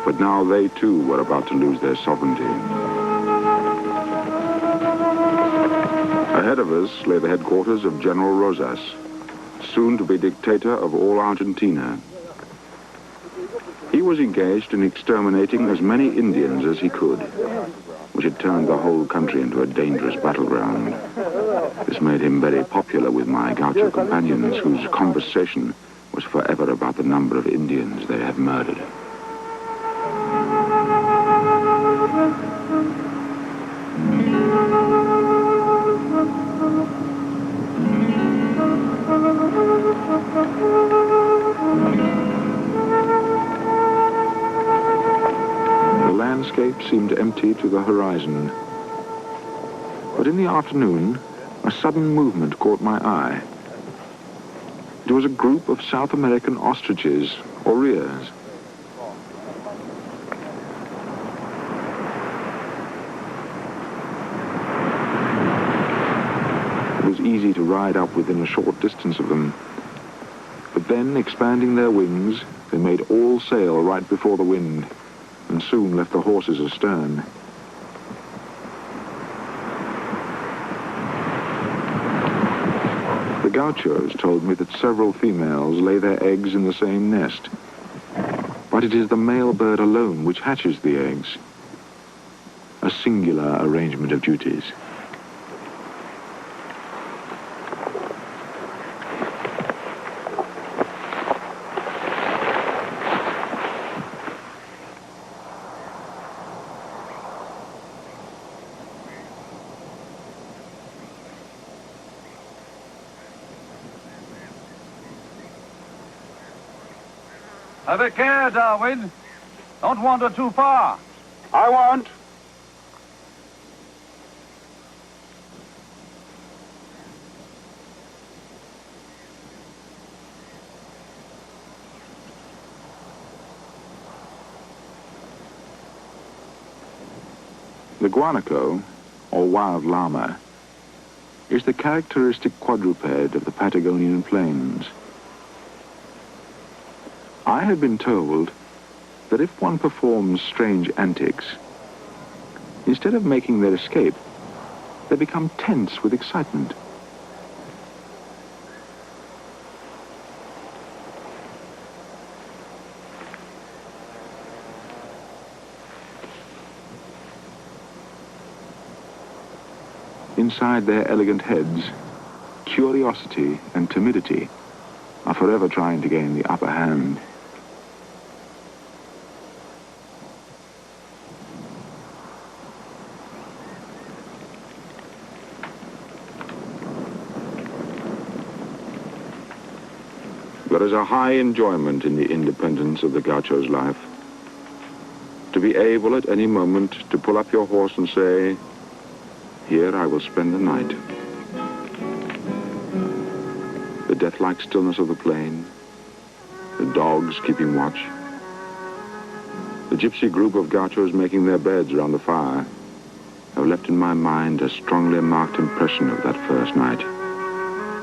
But now they too were about to lose their sovereignty. Ahead of us lay the headquarters of General Rosas, soon to be dictator of all Argentina. He was engaged in exterminating as many Indians as he could, which had turned the whole country into a dangerous battleground. This made him very popular with my gaucho companions, whose conversation was forever about the number of Indians they had murdered. The landscape seemed empty to the horizon. But in the afternoon, a sudden movement caught my eye. It was a group of South American ostriches, or rheas. It was easy to ride up within a short distance of them, But then, expanding their wings, they made all sail right before the wind, and soon left the horses astern. The gauchos told me that several females lay their eggs in the same nest, but it is the male bird alone which hatches the eggs. A singular arrangement of duties. Have a care, Darwin. Don't wander too far. I won't. The guanaco, or wild llama, is the characteristic quadruped of the Patagonian plains. I have been told that if one performs strange antics, instead of making their escape, they become tense with excitement. Inside their elegant heads, curiosity and timidity are forever trying to gain the upper hand. There is a high enjoyment in the independence of the gaucho's life. To be able at any moment to pull up your horse and say, "Here I will spend the night." The death-like stillness of the plain, the dogs keeping watch, the gypsy group of gauchos making their beds around the fire have left in my mind a strongly marked impression of that first night,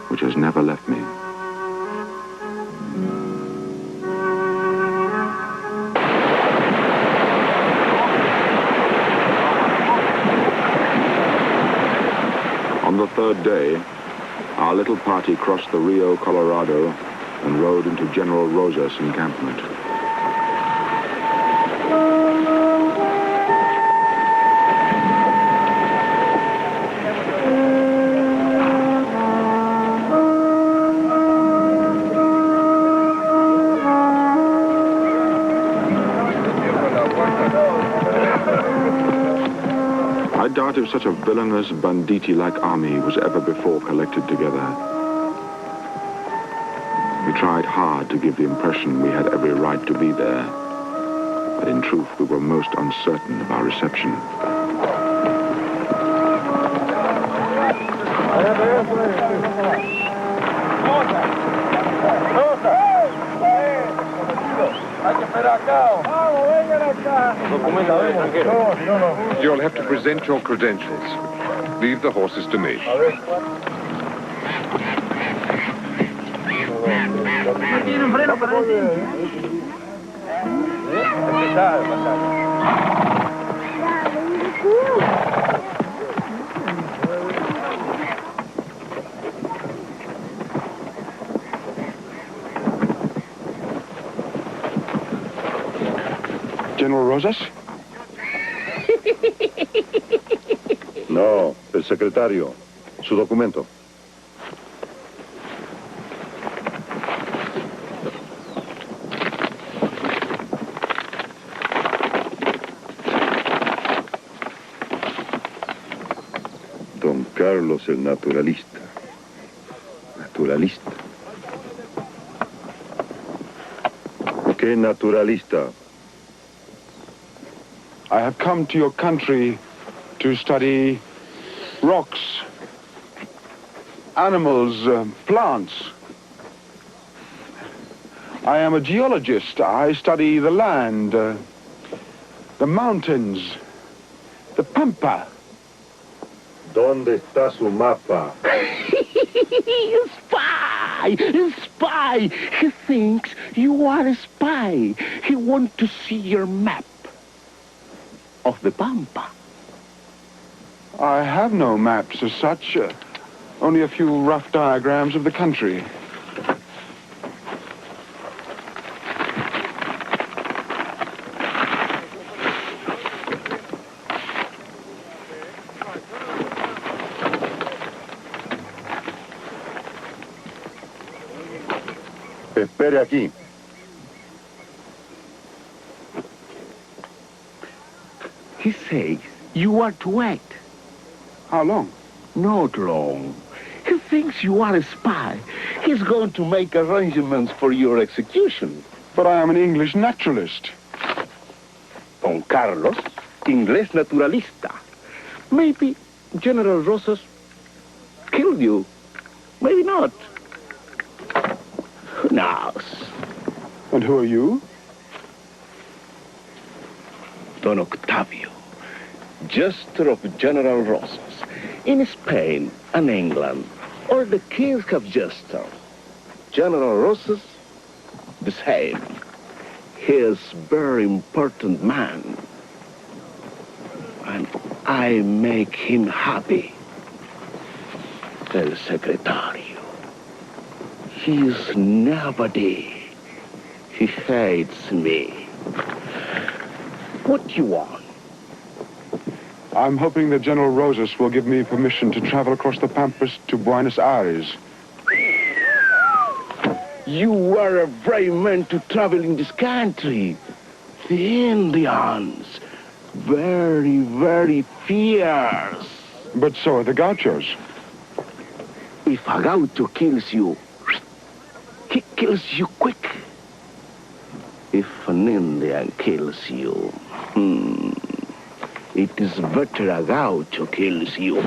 which has never left me. On the third day, our little party crossed the Rio Colorado and rode into General Rosas' encampment. I doubt if such a villainous, banditti-like army was ever before collected together. We tried hard to give the impression we had every right to be there, but in truth we were most uncertain of our reception. You'll have to present your credentials. Leave the horses to me. General Rosas? No, el secretario. Su documento. Don Carlos el naturalista. Naturalista. ¿Qué naturalista? I have come to your country to study rocks, animals, plants. I am a geologist. I study the land, the mountains, the pampa. ¿Dónde está su mapa? Spy! spy, a spy. He thinks you are a spy. He wants to see your map of the Pampa. I have no maps as such, only a few rough diagrams of the country. Espere aquí. He says you are to wait. How long? Not long. He thinks you are a spy. He's going to make arrangements for your execution. But I am an English naturalist. Don Carlos, Inglés naturalista. Maybe General Rosas killed you. Maybe not. Who knows? And who are you? Don Octavio, Jester of General Rosas, in Spain and England, all the kings have Jester. General Rosas, the same. He is very important man. And I make him happy. El Secretario. He is nobody. He hates me. What do you want? I'm hoping that General Rosas will give me permission to travel across the Pampas to Buenos Aires. You are a brave man to travel in this country. The Indians, very, very fierce. But so are the gauchos. If a gaucho kills you, he kills you quick. If an Indian kills you, it is better a gaucho kills you.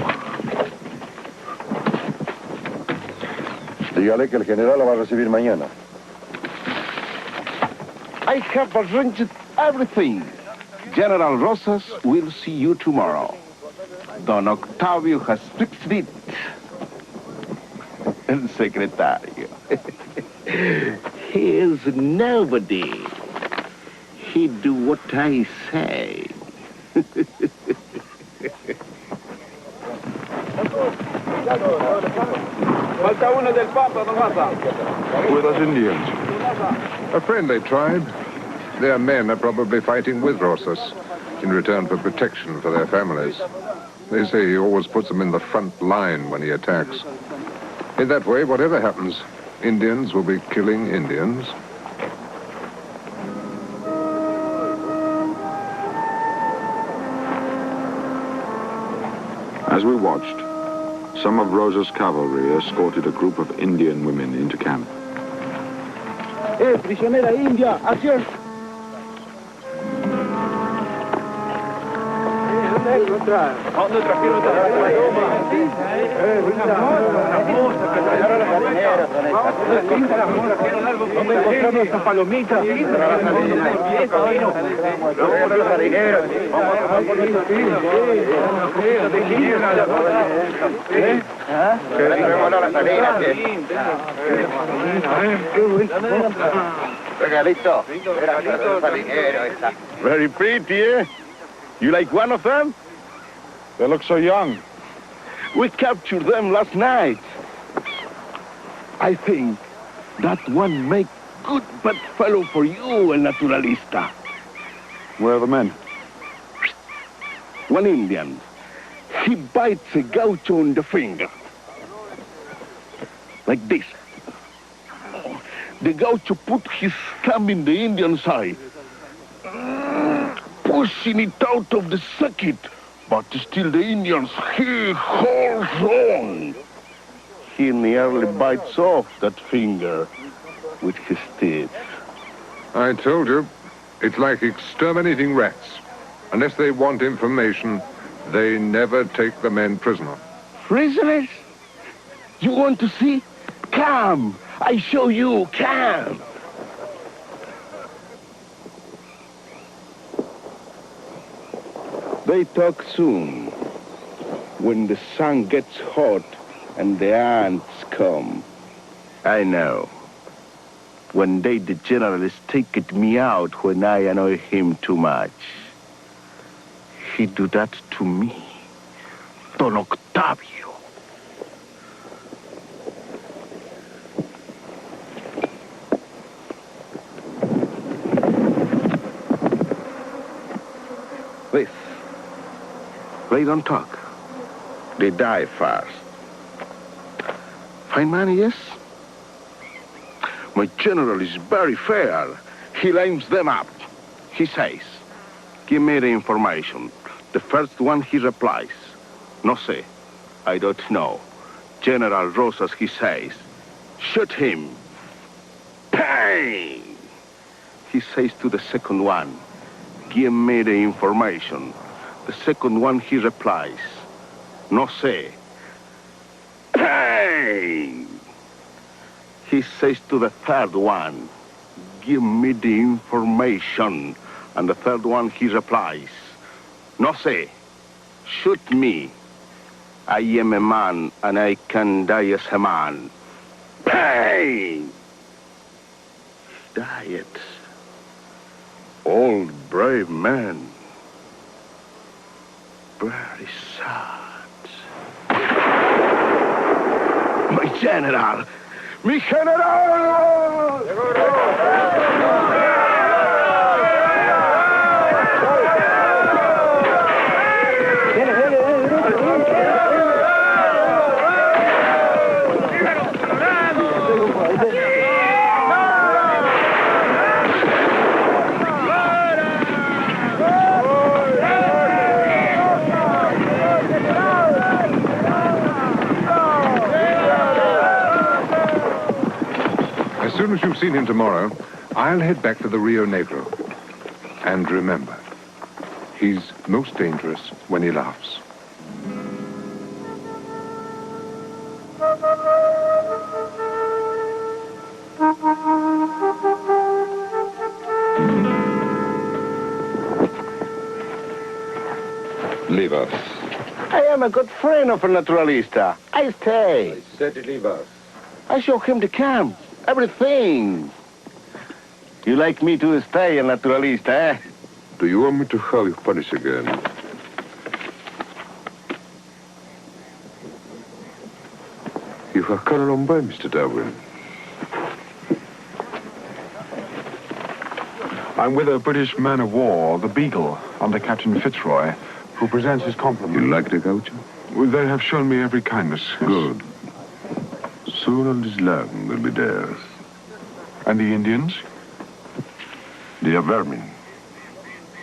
Dígale que el general la va a recibir mañana. I have arranged everything. General Rosas will see you tomorrow. Don Octavio has fixed it. El secretario. He is nobody. He do what I say. Who are those Indians? A friendly tribe. Their men are probably fighting with Rosas in return for protection for their families. They say he always puts them in the front line when he attacks. In that way, whatever happens, Indians will be killing Indians. As we watched, some of Rosa's cavalry escorted a group of Indian women into camp. Prisionera india, acción. ¿Dónde trajeron ¿Dónde encontramos estas palomitas? Very pretty, eh? You like one of them? They look so young. We captured them last night. I think that one make good bad fellow for you, El Naturalista. Where are the men? One Indian. He bites a gaucho on the finger. Like this. The gaucho put his thumb in the Indian's eye, pushing it out of the socket. But still the Indians, he holds on. He nearly bites off that finger with his teeth. I told you, it's like exterminating rats. Unless they want information, they never take the men prisoner. Prisoners? You want to see? Come, I show you, come. They talk soon, when the sun gets hot and the ants come. I know. One day the general is taking me out when I annoy him too much. He do that to me. Don Octavio. Please. They don't talk. They die first. Fine man, yes? My general is very fair. He lines them up. He says, give me the information. The first one he replies, no sé, I don't know. General Rosas, he says, shoot him. Bang! He says to the second one, give me the information. The second one he replies, no sé. Bang! He says to the third one, give me the information. And the third one he replies, no sé, shoot me. I am a man and I can die as a man. Bang! Died. Old brave man. Very sad. My general! Mi general! As soon as you've seen him tomorrow, I'll head back to the Rio Negro. And remember, he's most dangerous when he laughs. Leave us. I am a good friend of a naturalista. I stay. I said leave us. I show him the camp. Everything. You like me to stay a naturalista, eh? Do you want me to have you punished again? You have come a long way, Mr. Darwin. I'm with a British man of war, the Beagle, under Captain Fitzroy, who presents his compliments. You like the gaucho? Well, they have shown me every kindness. Yes. Good. Soon all this land will be theirs. And the Indians? They are vermin.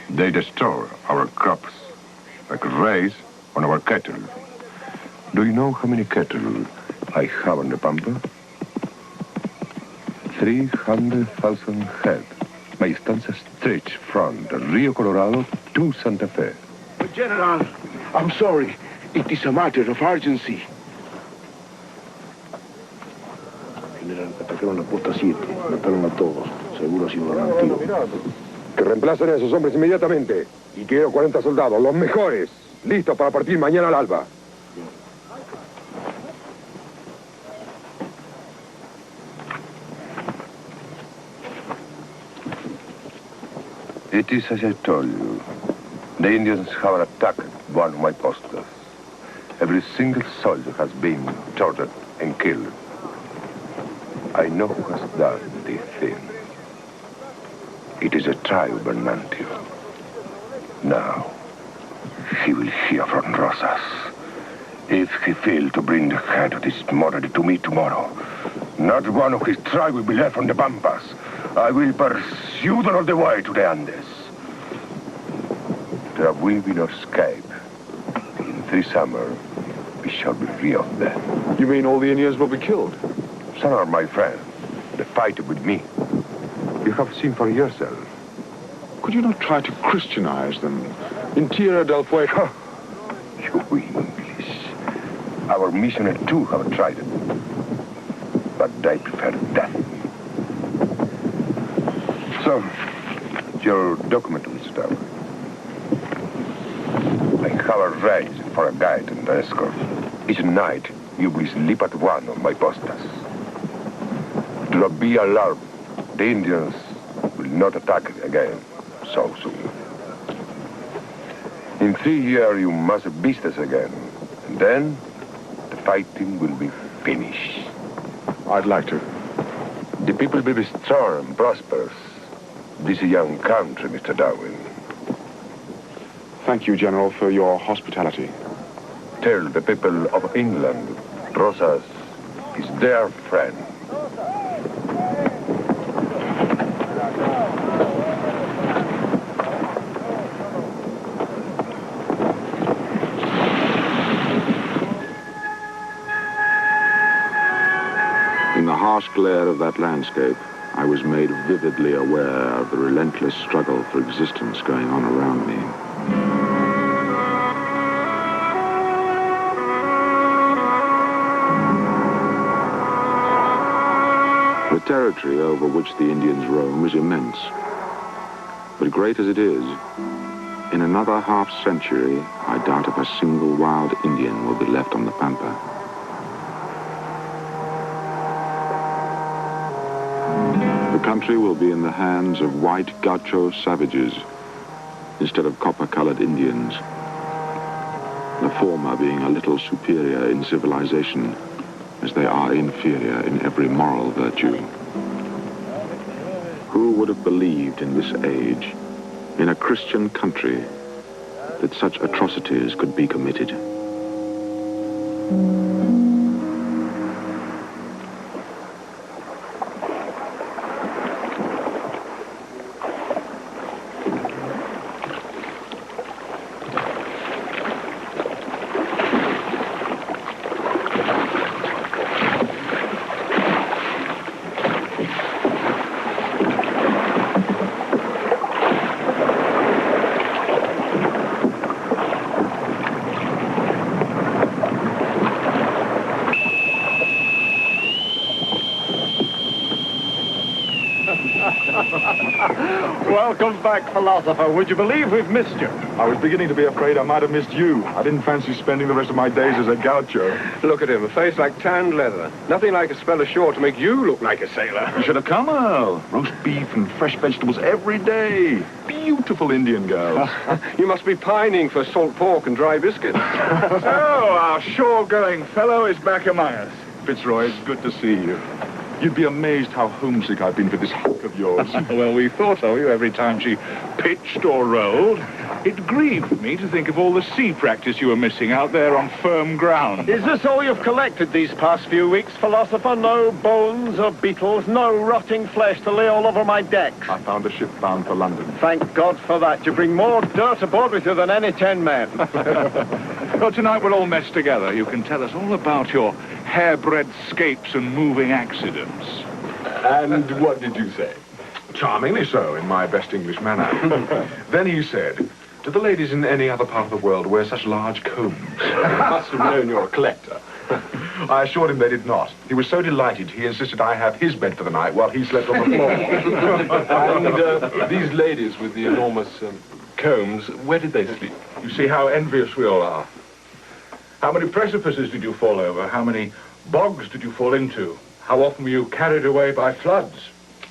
They destroy our crops, like rays on our cattle. Do you know how many cattle I have on the Pampa? 300,000 head. My estancia stretch from the Rio Colorado to Santa Fe. But General, I'm sorry. It is a matter of urgency. General, atacaron la puerta 7. Mataron a todos. Seguro ha sido un tiro. Que reemplacen a esos hombres inmediatamente. Y quiero 40 soldados, los mejores, listos para partir mañana al alba. It is as I told you. The Indians have attacked one of my posts. Every single soldier has been tortured and killed. I know who has done this thing. It is a tribe, Bernantio. Now, he will hear from Rosas. If he fails to bring the head of this murderer to me tomorrow, not one of his tribe will be left on the Pampas. I will pursue them all the way to the Andes. There will be no escape. In 3 summers, we shall be free of them. You mean all the Indians will be killed? Some are my friends. They fight with me. You have seen for yourself. Could you not try to Christianize them? In Tierra del Fuego. You English. Our missionaries too have tried it. But they prefer death. So, your document, Mr. Darwin. I have arranged for a guide and an escort. Each night, you will sleep at one of my postas. Do not be alarmed. The Indians will not attack again so soon. In 3 years, you must beat us again. And then, the fighting will be finished. I'd like to. The people will be strong and prosperous. This is a young country, Mr. Darwin. Thank you, General, for your hospitality. Tell the people of England, Rosas is their friend. In the harsh glare of that landscape, I was made vividly aware of the relentless struggle for existence going on around me. The territory over which the Indians roam is immense. But great as it is, in another half-century, I doubt if a single wild Indian will be left on the pampa. The country will be in the hands of white gaucho savages instead of copper-colored Indians, the former being a little superior in civilization as they are inferior in every moral virtue. Who would have believed in this age, in a Christian country, that such atrocities could be committed? Welcome back, philosopher. Would you believe we've missed you? I was beginning to be afraid I might have missed you. I didn't fancy spending the rest of my days as a gaucho. Look at him, a face like tanned leather. Nothing like a spell ashore to make you look like a sailor. You should have come, Earl. Roast beef and fresh vegetables every day. Beautiful Indian girls. You must be pining for salt pork and dry biscuits. Oh, our shore-going fellow is back among us. Fitzroy, it's good to see you. You'd be amazed how homesick I've been for this hulk of yours. Well, we thought of you every time she pitched or rolled. It grieved me to think of all the sea practice you were missing out there on firm ground. Is this all you've collected these past few weeks, philosopher? No bones or beetles, no rotting flesh to lay all over my decks? I found a ship bound for London. Thank God for that. You bring more dirt aboard with you than any 10 men. Well, tonight we're all messed together. You can tell us all about your hairbreadth escapes and moving accidents. And what did you say? Charmingly so, in my best English manner. Then he said, do the ladies in any other part of the world wear such large combs? I must have known you're a collector. I assured him they did not. He was so delighted, he insisted I have his bed for the night while he slept on the floor. And these ladies with the enormous combs, where did they sleep? You see how envious we all are. How many precipices did you fall over? How many bogs did you fall into? How often were you carried away by floods?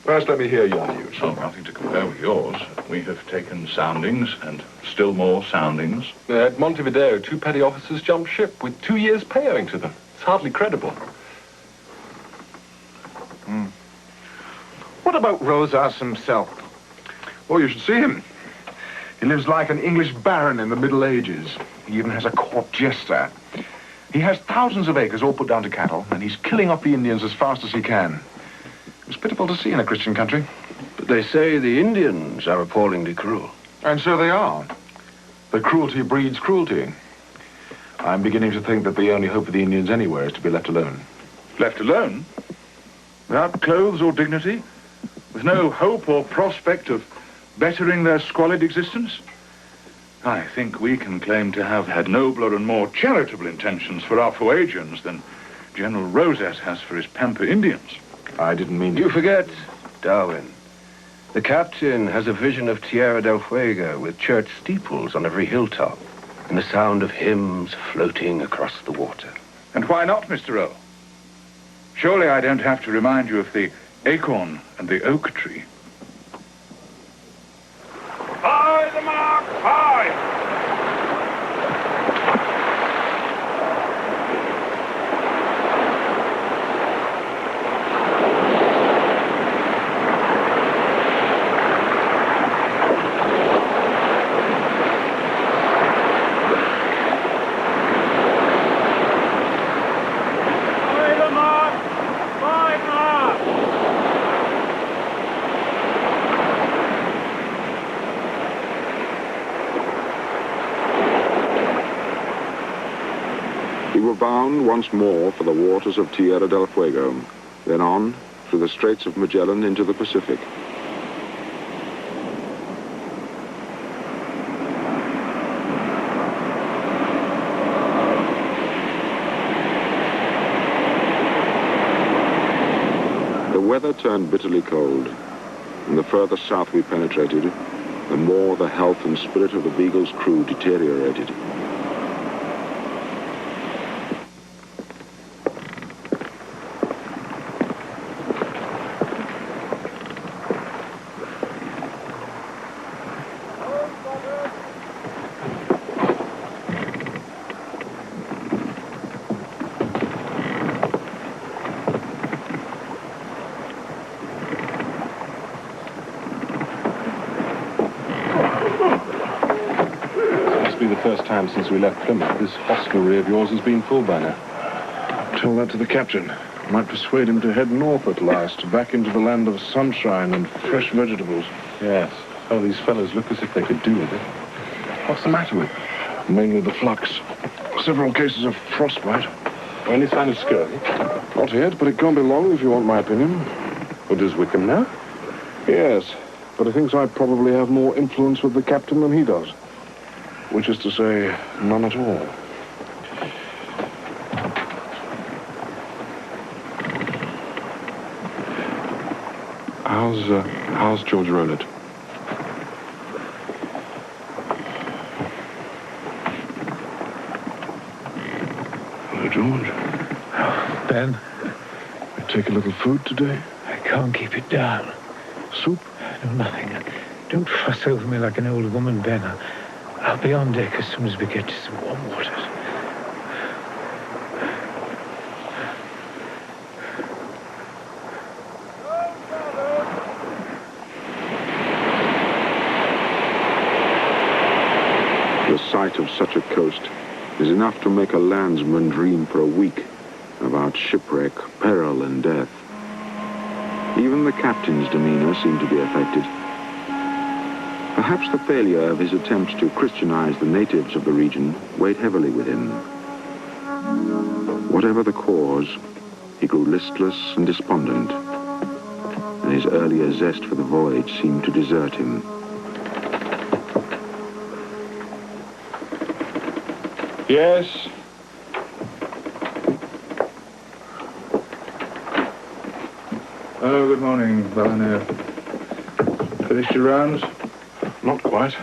First, let me hear your news. Oh, nothing to compare with yours. We have taken soundings, and still more soundings. At Montevideo, 2 petty officers jumped ship with 2 years' pay owing to them. It's hardly credible. What about Rosas himself? Oh, you should see him. He lives like an English baron in the Middle Ages. He even has a court jester. He has thousands of acres all put down to cattle, and he's killing off the Indians as fast as he can. It's pitiful to see in a Christian country. But they say the Indians are appallingly cruel. And so they are. But cruelty breeds cruelty. I'm beginning to think that the only hope for the Indians anywhere is to be left alone. Left alone? Without clothes or dignity? With no hope or prospect of bettering their squalid existence? I think we can claim to have had nobler and more charitable intentions for our Fuegians than General Rosas has for his Pampa Indians. I didn't mean to... You forget, Darwin. The captain has a vision of Tierra del Fuego with church steeples on every hilltop and the sound of hymns floating across the water. And why not, Mr. O? Surely I don't have to remind you of the acorn and the oak tree. High the mark, high! We were bound once more for the waters of Tierra del Fuego, then on through the Straits of Magellan into the Pacific. The weather turned bitterly cold, and the further south we penetrated, the more the health and spirit of the Beagle's crew deteriorated. First time since we left Plymouth, this hostelry of yours has been full by now. Tell that to the captain. Might persuade him to head north at last, back into the land of sunshine and fresh vegetables. Yes. Oh, these fellows look as if they could do with it. What's the matter with them? Mainly the flux. Several cases of frostbite. Any sign of scurvy? Not yet, but it can't be long if you want my opinion. Well, does Wickham know? Yes, but he thinks I probably have more influence with the captain than he does. Which is to say, none at all. How's George Rowlett? Hello, George. Ben, You take a little food today? I can't keep it down. Soup? No, nothing. Don't fuss over me like an old woman, Ben. I'll be on deck as soon as we get to some warm waters. The sight of such a coast is enough to make a landsman dream for a week about shipwreck, peril, and death. Even the captain's demeanor seemed to be affected. Perhaps the failure of his attempts to Christianize the natives of the region weighed heavily with him. Whatever the cause, he grew listless and despondent, and his earlier zest for the voyage seemed to desert him. Yes? Oh, good morning, Barney. Finished your rounds? Not quite.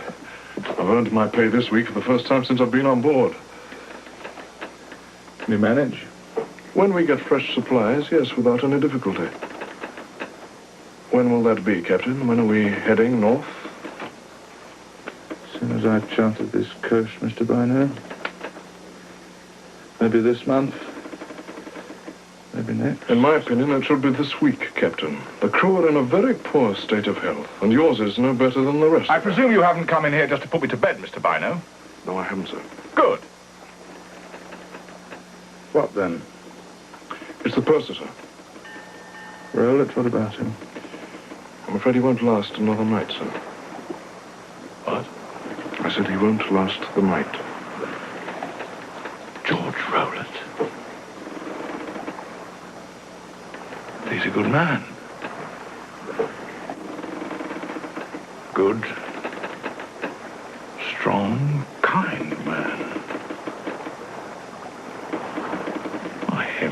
I've earned my pay this week for the first time since I've been on board. Can you manage? When we get fresh supplies, yes, without any difficulty. When will that be, Captain? When are we heading north? As soon as I've charted this coast, Mr. Bino. Maybe this month. Maybe next. In my opinion, it should be this week, Captain. The crew are in a very poor state of health, and yours is no better than the rest. I presume you haven't come in here just to put me to bed, Mr. Bino? No, I haven't, sir. Good. What then? It's the purser, sir. Rowlett, what about him? I'm afraid he won't last another night, sir. What? I said he won't last the night. George Rowlett. He's a good man. Good, strong, kind man. Why him?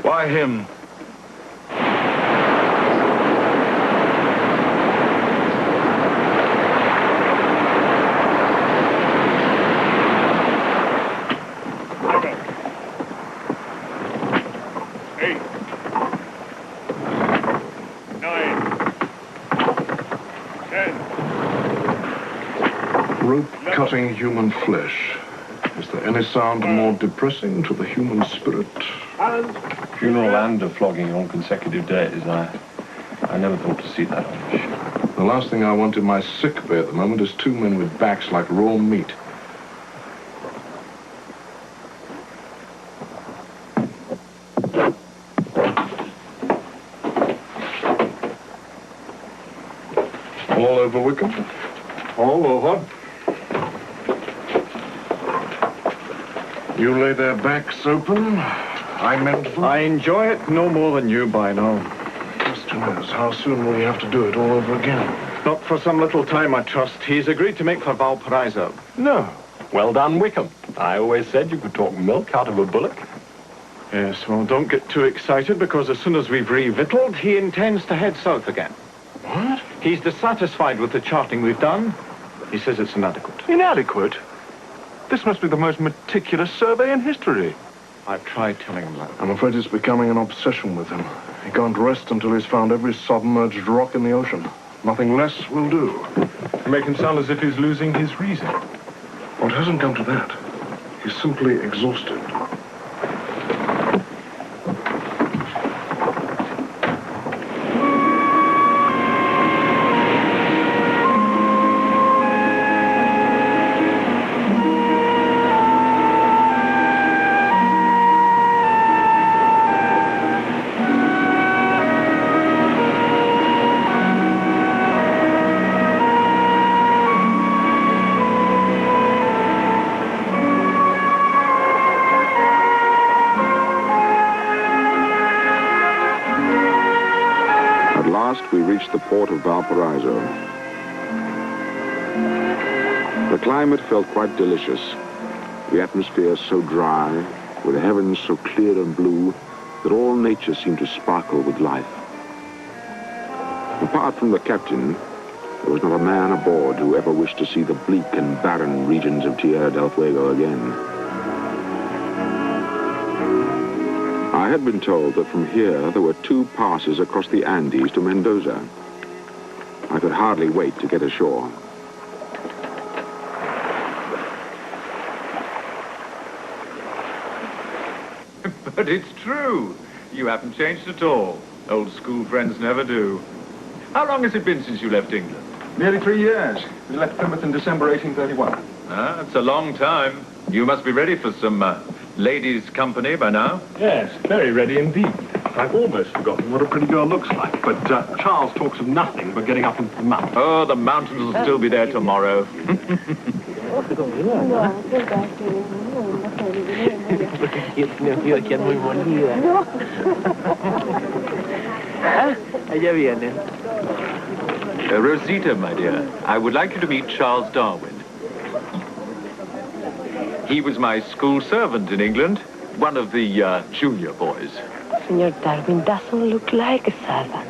Why him? rotting human flesh. Is there any sound more depressing to the human spirit? Funeral and a flogging on consecutive days. I never thought to see that on a ship. The last thing I want in my sick bay at the moment is two men with backs like raw meat. All over, Wickham? All over. You lay their backs open. I mend them. I enjoy it no more than you by now. Question is, how soon will you have to do it all over again? Not for some little time, I trust. He's agreed to make for Valparaiso. No. Well done, Wickham. I always said you could talk milk out of a bullock. Yes, well, don't get too excited, because as soon as we've revictualled, he intends to head south again. What? He's dissatisfied with the charting we've done. He says it's inadequate. Inadequate? This must be the most meticulous survey in history. I've tried telling him that. I'm afraid it's becoming an obsession with him. He can't rest until he's found every submerged rock in the ocean. Nothing less will do. You make him sound as if he's losing his reason. Well, it hasn't come to that. He's simply exhausted. We reached the port of Valparaiso. The climate felt quite delicious. The atmosphere so dry, with the heavens so clear and blue, that all nature seemed to sparkle with life. Apart from the captain, there was not a man aboard who ever wished to see the bleak and barren regions of Tierra del Fuego again. I had been told that from here there were 2 passes across the Andes to Mendoza. I could hardly wait to get ashore. But it's true. You haven't changed at all. Old school friends never do. How long has it been since you left England? Nearly 3 years. We left Plymouth in December 1831. Ah, that's a long time. You must be ready for some ladies' company by now. Yes, very ready indeed. I've almost forgotten what a pretty girl looks like, but Charles talks of nothing but getting up into the mountains. Oh, the mountains will still be there tomorrow. Allá vienen. Rosita, my dear, I would like you to meet Charles Darwin. He was my school servant in England, one of the junior boys. Senor Darwin doesn't look like a servant.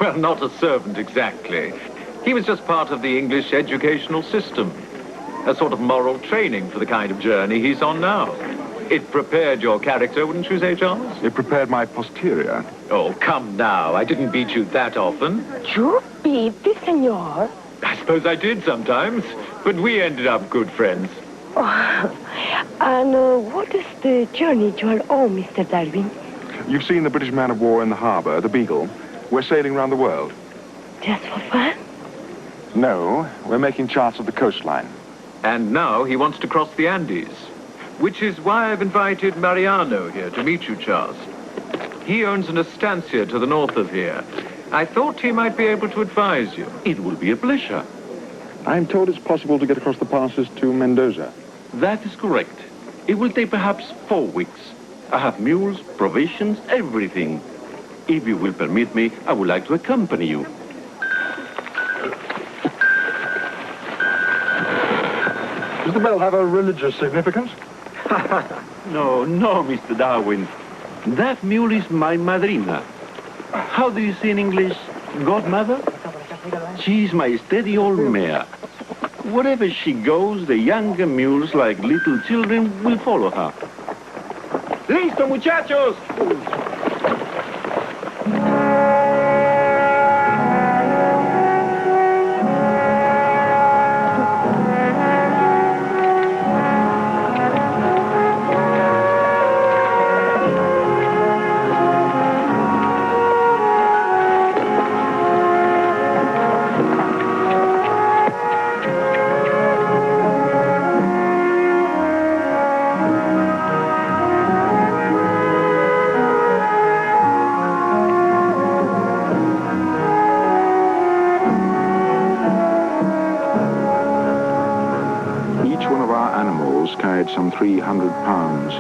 Well, not a servant exactly. He was just part of the English educational system. A sort of moral training for the kind of journey he's on now. It prepared your character, wouldn't you say, Charles? It prepared my posterior. Oh, come now. I didn't beat you that often. You beat the senor? I suppose I did sometimes, but we ended up good friends. Oh, and what is the journey you are on, Mr. Darwin? You've seen the British man of war in the harbor, the Beagle. We're sailing around the world. Just for fun? No, we're making charts of the coastline. And now he wants to cross the Andes, which is why I've invited Mariano here to meet you, Charles. He owns an estancia to the north of here. I thought he might be able to advise you. It will be a pleasure. I'm told it's possible to get across the passes to Mendoza. That is correct. It will take perhaps 4 weeks. I have mules, provisions, everything. If you will permit me, I would like to accompany you. Does the bell have a religious significance? No, Mr. Darwin. That mule is my madrina. How do you say in English, godmother? She's my steady old mare. Wherever she goes, the younger mules, like little children, will follow her. ¡Listo, muchachos! animals carried some 300 pounds.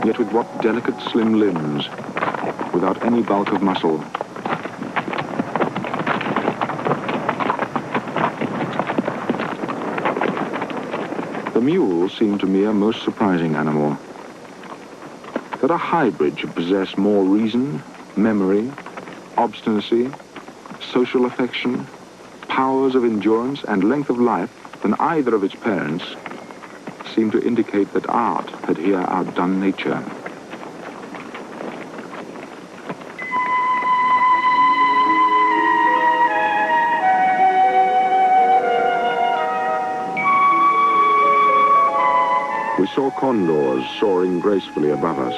Yet with what delicate, slim limbs, without any bulk of muscle. The mule seemed to me a most surprising animal. That a hybrid should possess more reason, memory, obstinacy, social affection, powers of endurance, and length of life than either of its parents seemed to indicate that art had here outdone nature. We saw condors soaring gracefully above us.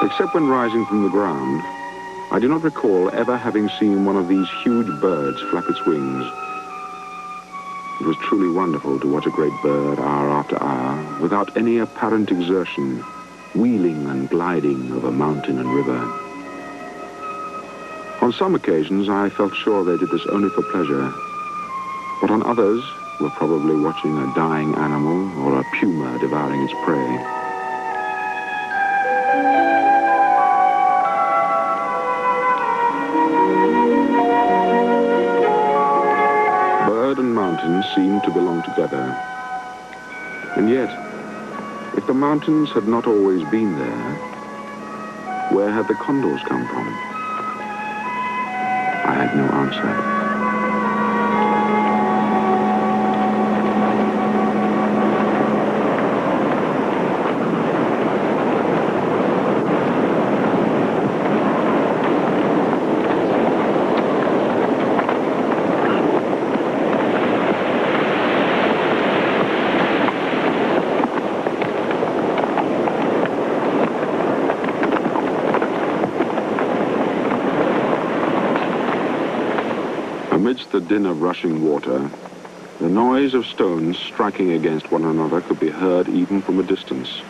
Except when rising from the ground, I do not recall ever having seen one of these huge birds flap its wings. It was truly wonderful to watch a great bird hour after hour, without any apparent exertion, wheeling and gliding over mountain and river. On some occasions, I felt sure they did this only for pleasure, but on others, were probably watching a dying animal or a puma devouring its prey. Bird and mountain seemed to belong together. And yet, if the mountains had not always been there, where had the condors come from? I had no answer. Amidst the din of rushing water, the noise of stones striking against one another could be heard even from a distance.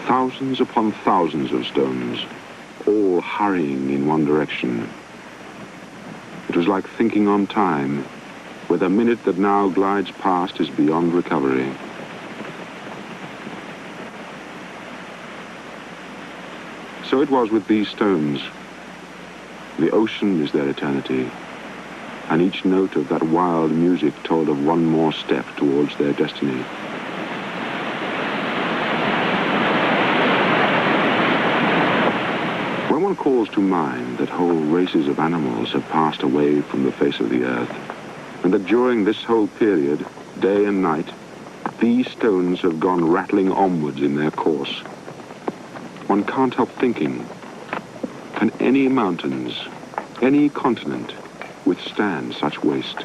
Thousands upon thousands of stones, all hurrying in one direction. It was like thinking on time, where the minute that now glides past is beyond recovery. So it was with these stones. The ocean is their eternity, and each note of that wild music told of one more step towards their destiny. When one calls to mind that whole races of animals have passed away from the face of the earth, and that during this whole period, day and night, these stones have gone rattling onwards in their course, one can't help thinking, can any mountains, any continent, withstand such waste?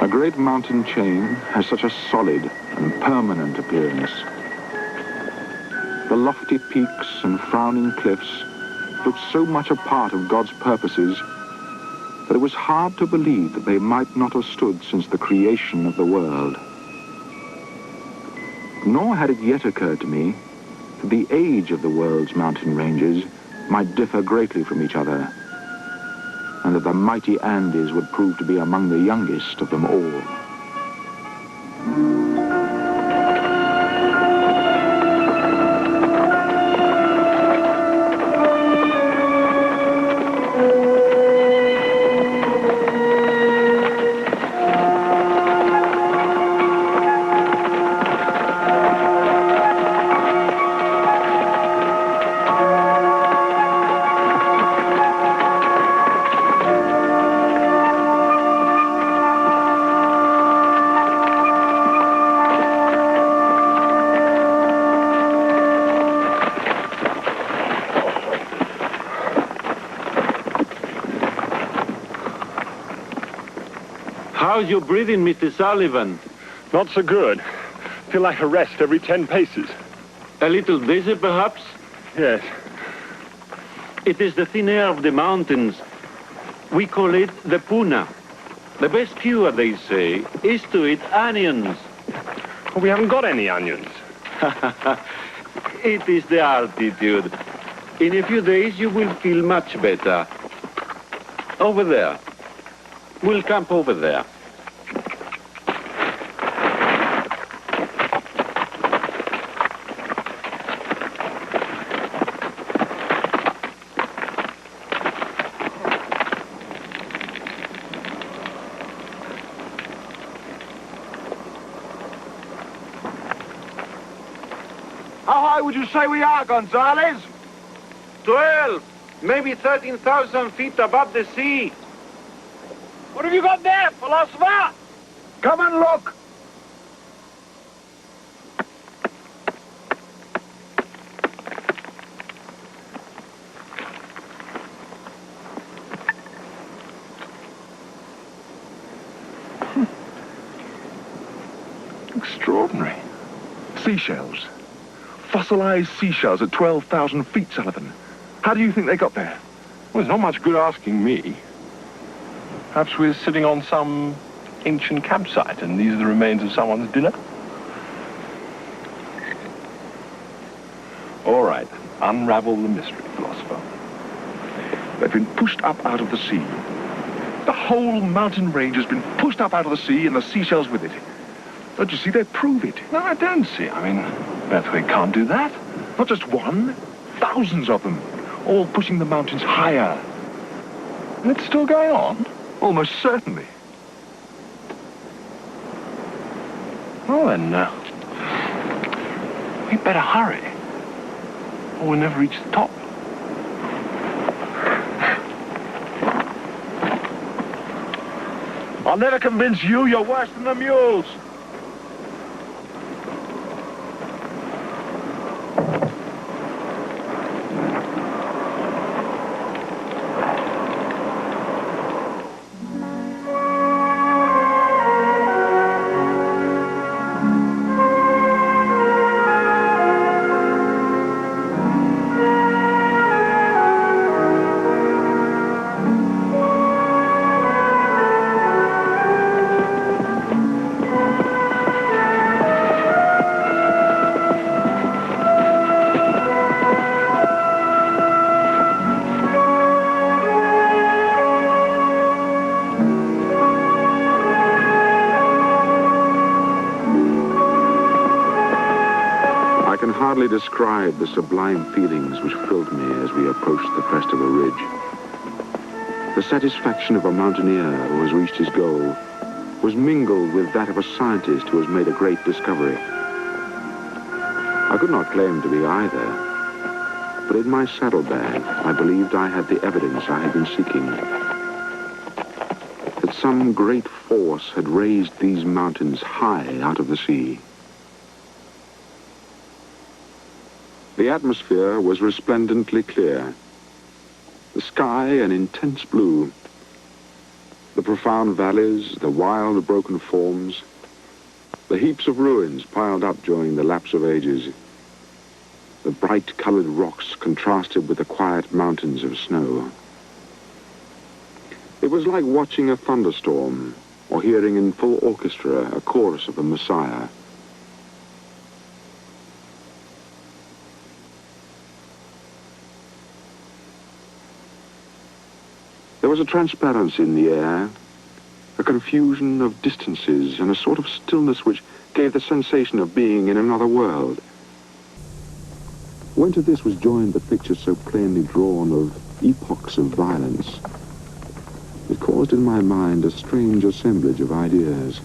A great mountain chain has such a solid and permanent appearance. The lofty peaks and frowning cliffs look so much a part of God's purposes that it was hard to believe that they might not have stood since the creation of the world. Nor had it yet occurred to me that the age of the world's mountain ranges might differ greatly from each other, and that the mighty Andes would prove to be among the youngest of them all. How's your breathing, Mr. Sullivan? Not so good. Feel like a rest every 10 paces. A little dizzy, perhaps? Yes. It is the thin air of the mountains. We call it the puna. The best cure, they say, is to eat onions. We haven't got any onions. It is the altitude. In a few days, you will feel much better. Over there. We'll camp over there. How high would you say we are, Gonzales? 12, maybe 13,000 feet above the sea. What have you got there, philosopher? Come and look. Extraordinary. Seashells. Fossilized seashells at 12,000 feet, Sullivan. How do you think they got there? Well, it's not much good asking me. Perhaps we're sitting on some ancient campsite and these are the remains of someone's dinner? All right, unravel the mystery, philosopher. They've been pushed up out of the sea. The whole mountain range has been pushed up out of the sea and the seashells with it. Don't you see? They prove it. No, I don't see. I mean, Earthquake can't do that. Not just one, thousands of them, all pushing the mountains higher. And it's still going on? Almost certainly. Well then, we'd better hurry, or we'll never reach the top. I'll never convince you you're worse than the mules. Hardly describe the sublime feelings which filled me as we approached the crest of a ridge. The satisfaction of a mountaineer who has reached his goal was mingled with that of a scientist who has made a great discovery. I could not claim to be either, but in my saddlebag I believed I had the evidence I had been seeking. That some great force had raised these mountains high out of the sea. The atmosphere was resplendently clear. The sky an intense blue. The profound valleys, the wild broken forms, the heaps of ruins piled up during the lapse of ages. The bright-colored rocks contrasted with the quiet mountains of snow. It was like watching a thunderstorm or hearing in full orchestra a chorus of the Messiah. There was a transparency in the air, a confusion of distances, and a sort of stillness which gave the sensation of being in another world. When to this was joined the picture so plainly drawn of epochs of violence, it caused in my mind a strange assemblage of ideas.